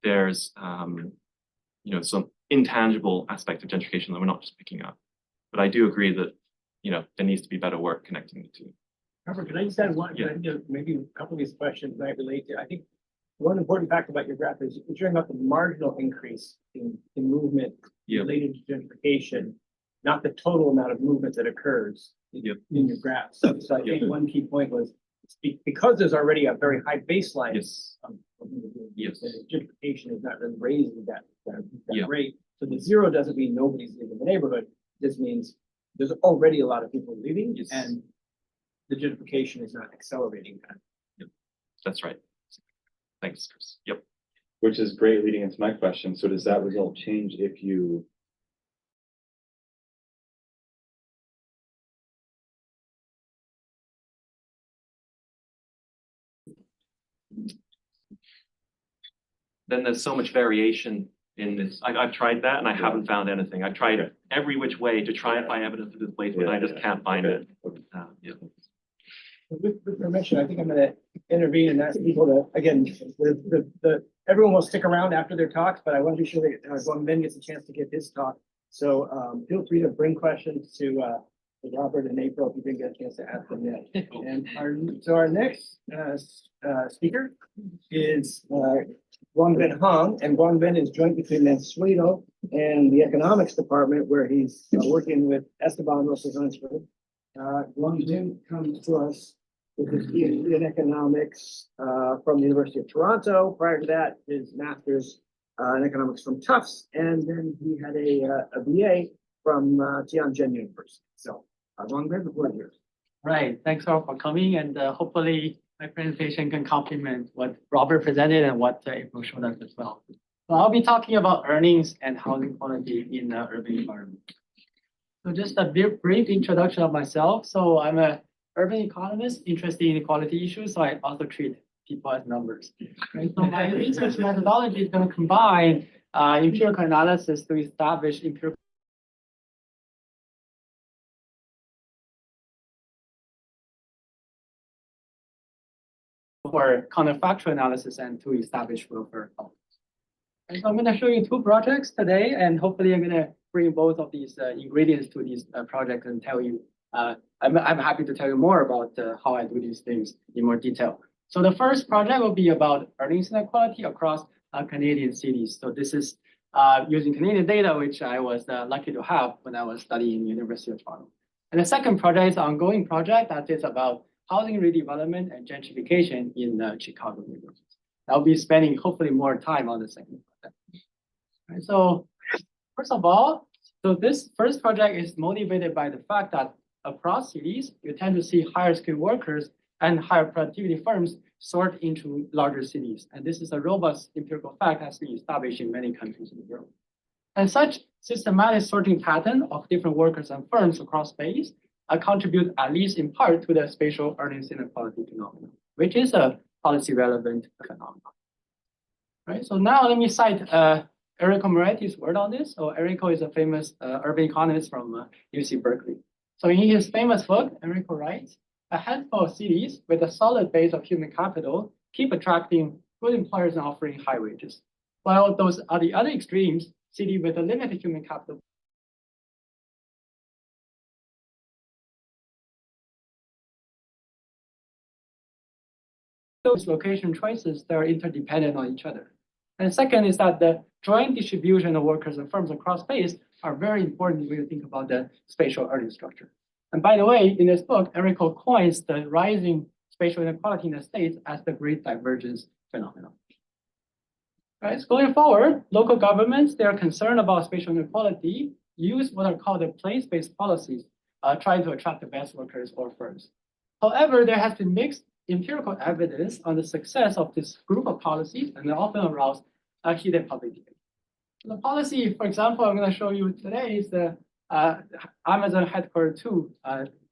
F: there's some intangible aspect of gentrification that we're not just picking up. But I do agree that there needs to be better work connecting the two.
C: Robert, can I just add one?
F: Yeah.
C: Maybe a couple of these questions might relate to. I think one important fact about your graph is you're showing up the marginal increase in movement related to gentrification, not the total amount of movement that occurs in your graph. So I think one key point was because there's already a very high baseline.
F: Yes.
C: Gentrification is not really raising that rate. So the zero doesn't mean nobody's leaving the neighborhood. This means there's already a lot of people leaving, and the gentrification is not accelerating that.
F: Yep. That's right. Thanks, Chris. Yep.
E: Which is great leading into my question. So does that result change if you
F: then there's so much variation in this. I've tried that and I haven't found anything. I've tried every which way to try and find evidence of displacement. I just can't find it.
C: With permission, I think I'm going to intervene and ask people to, again, everyone will stick around after their talks, but I want to be sure that Guangbin gets a chance to give his talk. So feel free to bring questions to Robert and April if you didn't get a chance to ask them yet. And our next speaker is Guangbin Hong, and Guangbin is joint between Mansueto and the economics department, where he's working with Esteban Rosas-Hunsford. Guangbin comes to us with his PhD in economics from the University of Toronto. Prior to that, his master's in economics from Tufts, and then he had a BA from Tianjin University. So, Guangbin, the floor is yours.
J: Right. Thanks all for coming, and hopefully my presentation can complement what Robert presented and what April showed us as well. So I'll be talking about earnings and housing quality in the urban environment. So just a brief introduction of myself. So I'm an urban economist interested in equality issues, so I also treat people as numbers. Right? So my research methodology is going to combine empirical analysis to establish empirical for counterfactual analysis and to establish welfare outcomes. And so I'm going to show you two projects today, and hopefully I'm going to bring both of these ingredients to these projects and tell you, I'm happy to tell you more about how I do these things in more detail. So the first project will be about earnings inequality across Canadian cities. So this is using Canadian data, which I was lucky to have when I was studying University of Toronto. And the second project is an ongoing project that is about housing redevelopment and gentrification in Chicago neighborhoods. I'll be spending hopefully more time on the second project. Right, so first of all, so this first project is motivated by the fact that across cities, you tend to see higher skilled workers and higher productivity firms sort into larger cities. And this is a robust empirical fact that has been established in many countries in the world. And such systematic sorting pattern of different workers and firms across space contribute at least in part to the spatial earnings inequality phenomenon, which is a policy relevant phenomenon. Right. So now let me cite Enrico Moretti's word on this. So Enrico is a famous urban economist from UC Berkeley. So in his famous book, Enrico writes, a handful of cities with a solid base of human capital keep attracting good employers and offering high wages. While those are the other extremes, cities with a limited human capital those location choices that are interdependent on each other. And second is that the joint distribution of workers and firms across space are very important when you think about the spatial earning structure. And by the way, in this book, Enrico coins the rising spatial inequality in the States as the great divergence phenomenon. Right, so going forward, local governments, they are concerned about spatial inequality, use what are called the place-based policies, trying to attract the best workers or firms. However, there has been mixed empirical evidence on the success of this group of policies, and they often arouse heated public debate. The policy, for example, I'm going to show you today is the Amazon Headquarters 2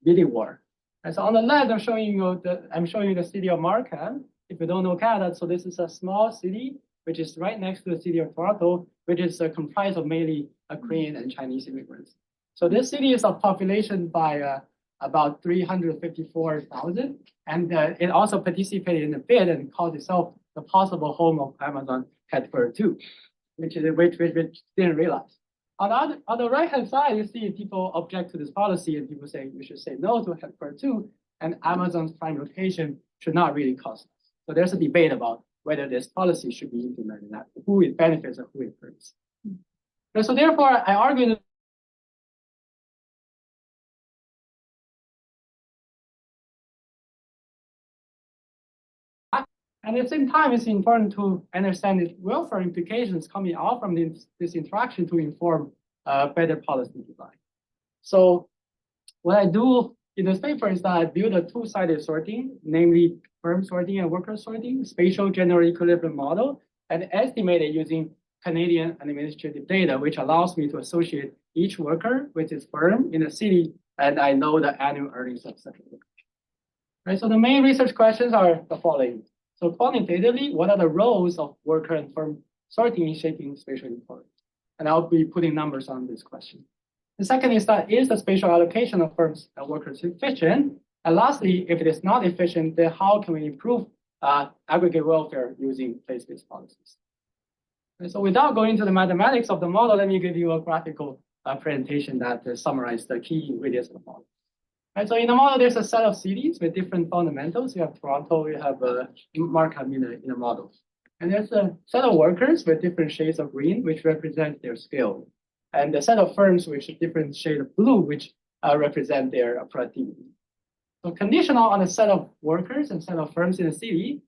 J: bidding war. And so on the left, I'm showing you the city of Markham. If you don't know Canada, so this is a small city which is right next to the city of Toronto, which is comprised of mainly Korean and Chinese immigrants. So this city is a population by about 354,000, and it also participated in the bid and called itself the possible home of Amazon Headquarters 2, which didn't realize. On the right-hand side, you see people object to this policy, and people say we should say no to Headquarters 2, and Amazon's prime location should not really cost us. So there's a debate about whether this policy should be implemented, not who it benefits and who it hurts. And so therefore, I argue that and at the same time, it's important to understand the welfare implications coming out from this interaction to inform better policy design. So what I do in this paper is that I build a two-sided sorting, namely firm sorting and worker sorting, spatial general equilibrium model, and estimate it using Canadian administrative data, which allows me to associate each worker with its firm in a city, and I know the annual earnings of such a worker. Right, so the main research questions are the following. So quantitatively, what are the roles of worker and firm sorting in shaping spatial inequality? And I'll be putting numbers on this question. The second is that is the spatial allocation of firms and workers efficient? And lastly, if it is not efficient, then how can we improve aggregate welfare using place-based policies? And so without going into the mathematics of the model, let me give you a graphical presentation that summarizes the key ingredients of the model. Right, so in the model, there's a set of cities with different fundamentals. You have Toronto, you have Markham in the model. And there's a set of workers with different shades of green, which represent their skill. And the set of firms with different shade of blue, which represent their productivity. So conditional on a set of workers and set of firms in a city,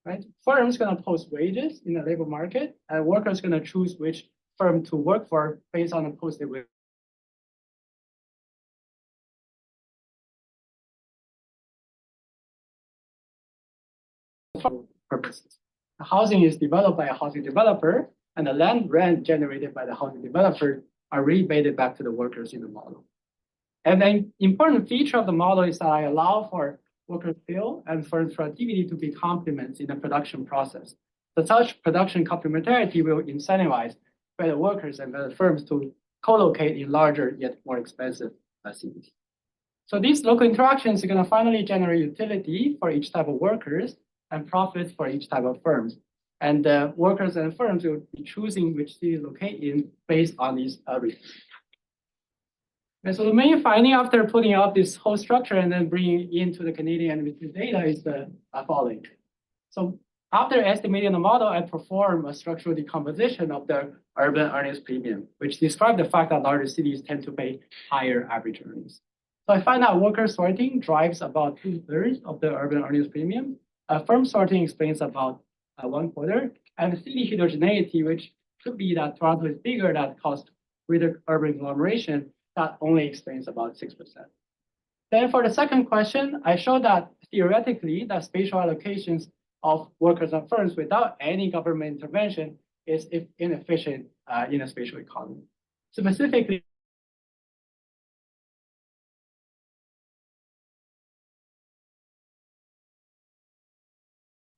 J: right? Firms going to post wages in the labor market, and workers going to choose which firm to work for based on the posted wage. Purposes. The housing is developed by a housing developer, and the land rent generated by the housing developer are rebated back to the workers in the model. And an important feature of the model is that I allow for worker skill and for productivity to be complements in the production process. So such production complementarity will incentivize better workers and better firms to co-locate in larger yet more expensive cities. So these local interactions are going to finally generate utility for each type of workers and profits for each type of firms. And workers and firms will be choosing which city to locate in based on these reasons. And so the main finding after putting out this whole structure and then bringing it into the Canadian administrative data is the following. So after estimating the model, I perform a structural decomposition of the urban earnings premium, which describes the fact that larger cities tend to pay higher average earnings. So I find that worker sorting drives about 2/3 of the urban earnings premium. Firm sorting explains about 1/4, and city heterogeneity, which could be that Toronto is bigger, that caused greater urban agglomeration, that only explains about 6%. Then for the second question, I showed that theoretically, the spatial allocations of workers and firms without any government intervention is inefficient in a spatial economy. Specifically,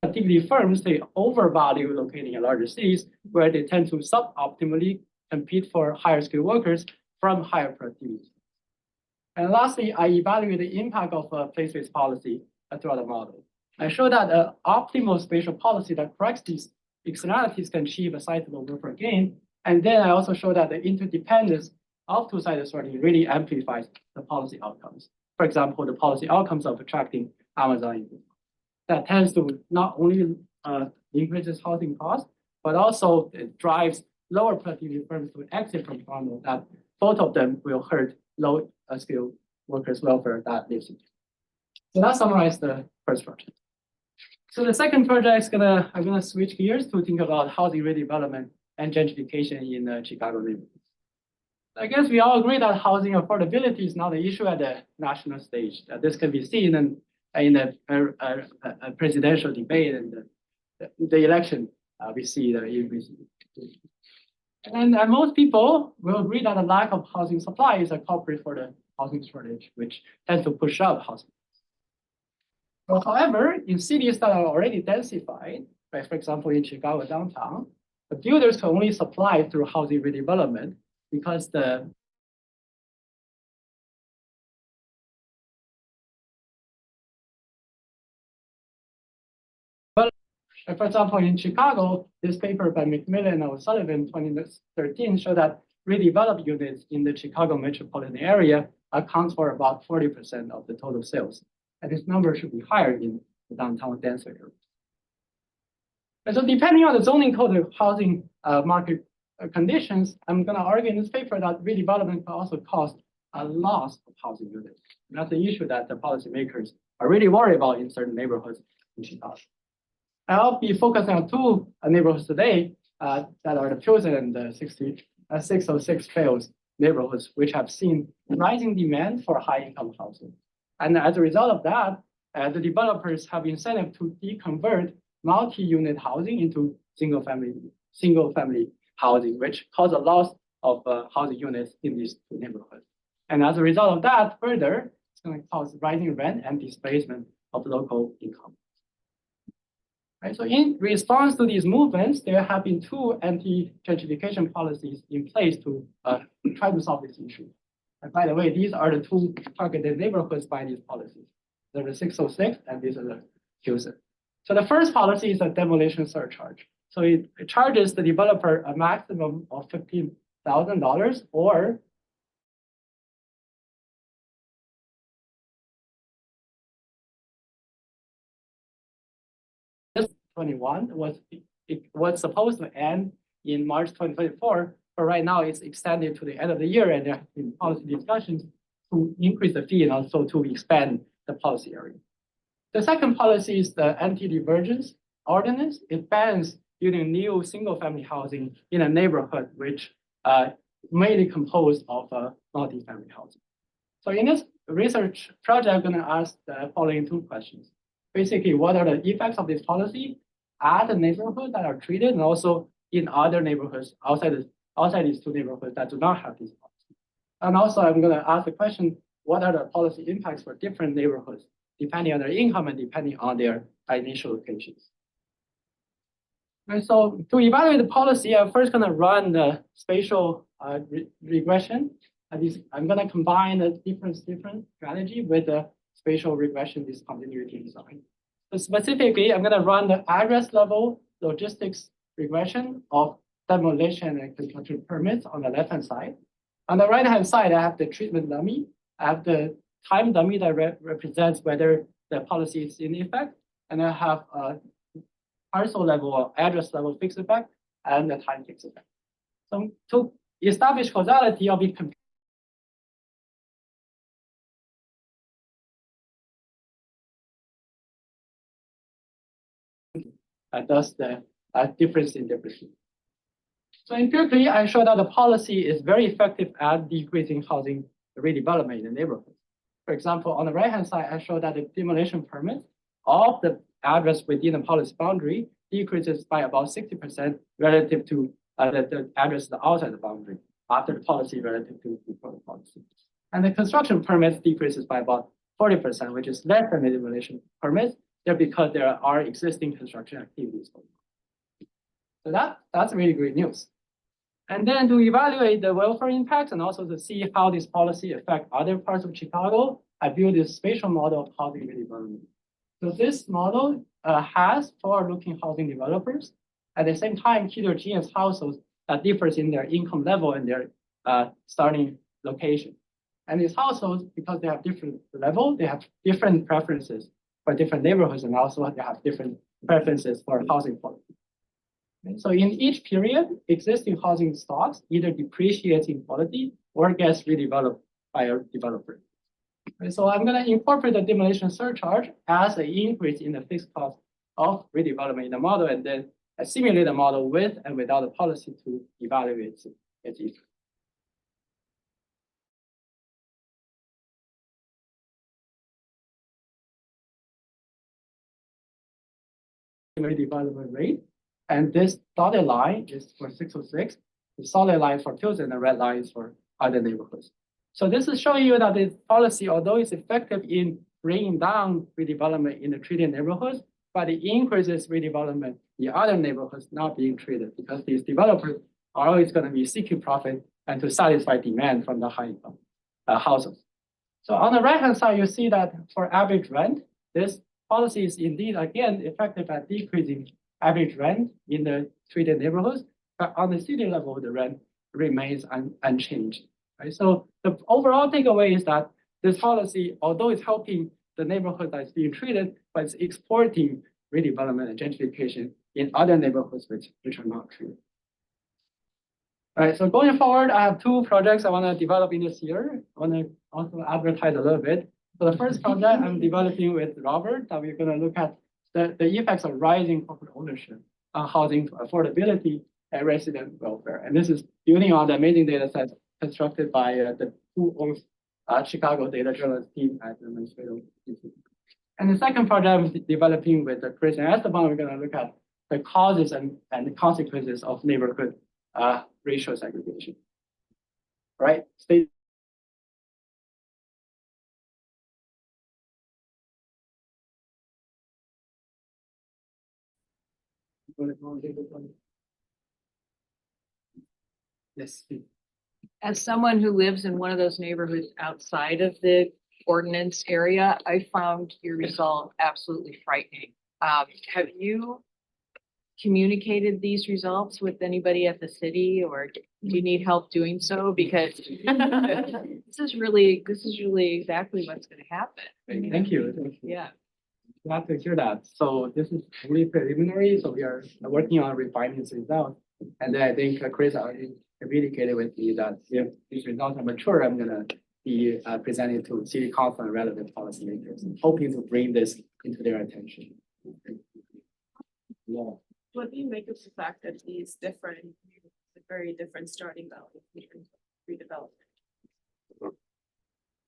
J: activity firms, they overvalue locating in larger cities where they tend to suboptimally compete for higher skilled workers from higher productivity. And lastly, I evaluate the impact of a place-based policy throughout the model. I show that an optimal spatial policy that corrects these externalities can achieve a sizable welfare gain. And then I also show that the interdependence of two-sided sorting really amplifies the policy outcomes. For example, the policy outcomes of attracting Amazon. that tends to not only increases housing costs, but also it drives lower productivity firms to exit from Toronto, that both of them will hurt low skilled workers' welfare that lives in. So that summarizes the first project. So the second project I'm gonna switch gears to think about housing redevelopment and gentrification in the Chicago neighborhoods. I guess we all agree that housing affordability is not an issue at the national stage. This can be seen in a presidential debate and the election. We see the increase. And most people will agree that the lack of housing supply is a culprit for the housing shortage, which tends to push up housing. Well, however, in cities that are already densified, right, for example, in Chicago downtown, the builders can only supply through housing redevelopment because for example, in Chicago, this paper by McMillan and O'Sullivan 2013 showed that redeveloped units in the Chicago metropolitan area accounts for about 40% of the total sales. And this number should be higher in the downtown denser areas. And so depending on the zoning code of housing market conditions, I'm going to argue in this paper that redevelopment can also cause a loss of housing units. And that's an issue that the policymakers are really worried about in certain neighborhoods in Chicago. I'll be focusing on two neighborhoods today that are the Pilsen and the 606 Trails neighborhoods, which have seen rising demand for high-income housing. And as a result of that, the developers have incentive to deconvert multi-unit housing into single-family housing, which cause a loss of housing units in these two neighborhoods. And as a result of that, further, it's going to cause rising rent and displacement of local income. Right, so in response to these movements, there have been two anti-gentrification policies in place to try to solve this issue. And by the way, these are the two targeted neighborhoods by these policies. They're the 606 and these are the Pilsen. So the first policy is a demolition surcharge. So it charges the developer a maximum of $15,000 or this 21 it was supposed to end in March 2024, but right now it's extended to the end of the year, and there have been policy discussions to increase the fee and also to expand the policy area. The second policy is the anti-divergence ordinance. It bans building new single-family housing in a neighborhood which mainly composed of multi-family housing. So in this research project, I'm going to ask the following two questions. Basically, what are the effects of this policy at the neighborhood that are treated, and also in other neighborhoods outside these two neighborhoods that do not have this policy? And also, I'm going to ask the question, what are the policy impacts for different neighborhoods, depending on their income and depending on their initial locations? And so to evaluate the policy, I'm first going to run the spatial regression. I'm going to combine the different strategy with the spatial regression discontinuity design. So specifically, I'm going to run the address level logistics regression of demolition and construction permits on the left-hand side. On the right-hand side, I have the treatment dummy. I have the time dummy that represents whether the policy is in effect. And I have a parcel level or address level fixed effect and the time fixed effect. So to establish causality, I'll be comparing thus the difference in difference. So empirically, I show that the policy is very effective at decreasing housing redevelopment in the neighborhood. For example, on the right-hand side, I show that the demolition permit of the address within the policy boundary decreases by about 60% relative to the address outside the boundary after the policy relative to before the policy. And the construction permits decreases by about 40%, which is less than the demolition permits, there because there are existing construction activities going on. So that's really great news. And then to evaluate the welfare impacts and also to see how this policy affects other parts of Chicago, I built this spatial model of housing redevelopment. So this model has forward-looking housing developers. At the same time, heterogeneous households that differs in their income level and their starting location. And these households, because they have different level, they have different preferences for different neighborhoods and also they have different preferences for housing quality. And so in each period, existing housing stocks either depreciates in quality or gets redeveloped by a developer. And so I'm going to incorporate the demolition surcharge as an increase in the fixed cost of redevelopment in the model, and then simulate the model with and without a policy to evaluate its effect. Redevelopment rate, and this dotted line is for 606, the solid line for Pilsen, and the red line is for other neighborhoods. So this is showing you that this policy, although it's effective in bringing down redevelopment in the treated neighborhoods, but it increases redevelopment in other neighborhoods not being treated, because these developers are always going to be seeking profit and to satisfy demand from the high income houses. So on the right-hand side, you see that for average rent, this policy is indeed, again, effective at decreasing average rent in the treated neighborhoods, but on the city level, the rent remains unchanged. Right? So the overall takeaway is that this policy, although it's helping the neighborhood that's being treated, but it's exporting redevelopment and gentrification in other neighborhoods which are not treated. All right, so going forward, I have two projects I want to develop in this year. I want to also advertise a little bit. So the first project I'm developing with Robert, that we're going to look at the effects of rising corporate ownership on housing affordability and resident welfare. And this is building on the amazing data sets constructed by the who owns Chicago data journalist team at the Mansueto Institute. And the second project I'm developing with Chris and Esteban, we're going to look at the causes and the consequences of neighborhood racial segregation. Right? Stay. Yes.
I: As someone who lives in one of those neighborhoods outside of the ordinance area, I found your result absolutely frightening. Have you communicated these results with anybody at the city, or do you need help doing so? Because this is really exactly what's going to happen.
J: Thank you. Thank you.
I: Yeah.
J: Glad to hear that. So this is really preliminary. So we are working on refining this result. And then I think Chris already communicated with me that if these results are mature, I'm gonna be presenting to city council and relevant policymakers, and hoping to bring this into their attention. Yeah.
A: What do you make of the fact that these very different starting values in redevelopment?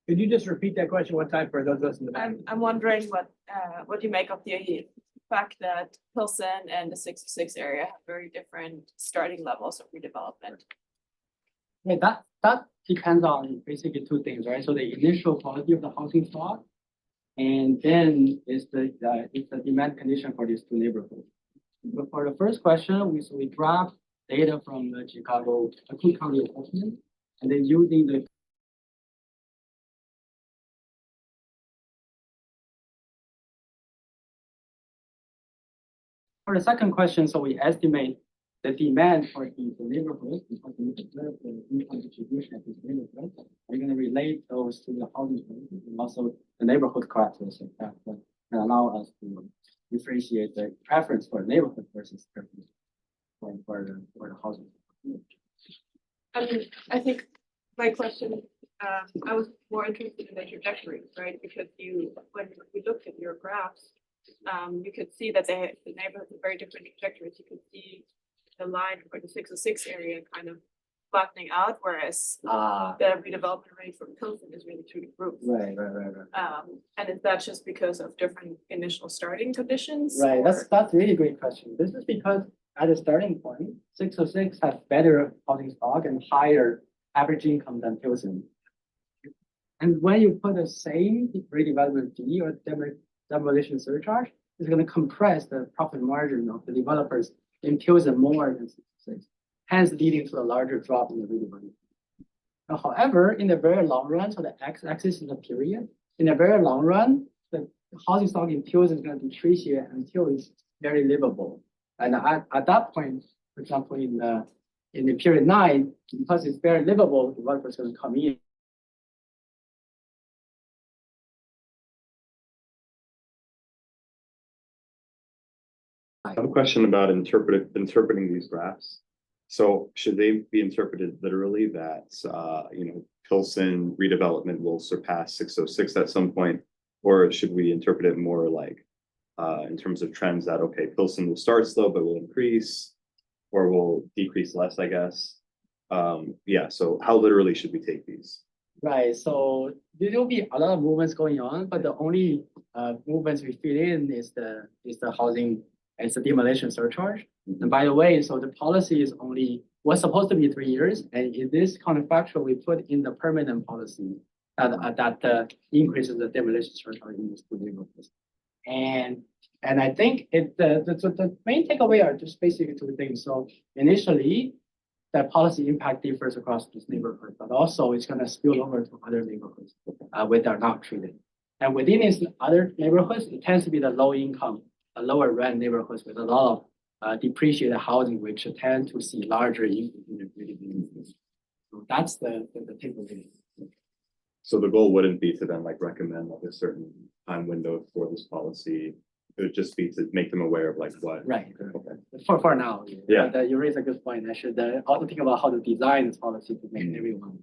J: Could you just repeat that question one time for those of us in the back?
A: I'm wondering what you make of the fact that Pilsen and the 606 area have very different starting levels of redevelopment.
J: Yeah, that depends on basically two things, right? So the initial quality of the housing stock, and then is the demand condition for these two neighborhoods. But for the first question, we grabbed data from the Chicago Cook County assessment, and then using the for the second question, so we estimate the demand for the neighborhood because we observe the income distribution of this neighborhood. We're going to relate those to the housing and also the neighborhood characteristics that can allow us to differentiate the preference for the neighborhood versus preference for the housing.
A: I think my question, I was more interested in the trajectory, right? Because when we looked at your graphs, you could see that the neighborhoods have very different trajectories. You could see the line for the 606 area kind of flattening out, whereas the redevelopment rate for Pilsen is really through the roof.
J: Right.
A: And is that just because of different initial starting conditions?
J: Right,
A: or-
J: that's a really great question. This is because at the starting point, 606 has better housing stock and higher average income than Pilsen. And when you put the same redevelopment fee or demolition surcharge, it's going to compress the profit margin of the developers in Pilsen more than 606, hence leading to a larger drop in the redevelopment. Now, however, in the very long run, so the x-axis is the period, in the very long run, the housing stock in Pilsen is going to depreciate until it's very livable. And at that point, for example, in the period 9, because it's very livable, developers are going to come in
E: I have a question about interpreting these graphs. So should they be interpreted literally that, Pilsen redevelopment will surpass 606 at some point? Or should we interpret it more like, in terms of trends that, okay, Pilsen will start slow, but will increase or will decrease less, I guess? Yeah, so how literally should we take these?
J: Right, so there will be a lot of movements going on, but the only movements we fit in is the housing, it's the demolition surcharge. And by the way, so the policy was supposed to be 3 years, and in this counterfactual, we put in the permanent policy that increases the demolition surcharge in these two neighborhoods. And I think the main takeaway are just basically two things. So initially, the policy impact differs across this neighborhood, but also it's going to spill over to other neighborhoods where they're not treated. And within these other neighborhoods, it tends to be the low income, lower rent neighborhoods with a lot of depreciated housing, which tend to see larger increase in the business. So that's the takeaway.
E: So the goal wouldn't be to then like recommend like a certain time window for this policy. It would just be to make them aware of like what.
J: Right.
E: Okay.
J: For now.
E: Yeah.
J: But you raise a good point. I should also think about how to design this policy to make everyone.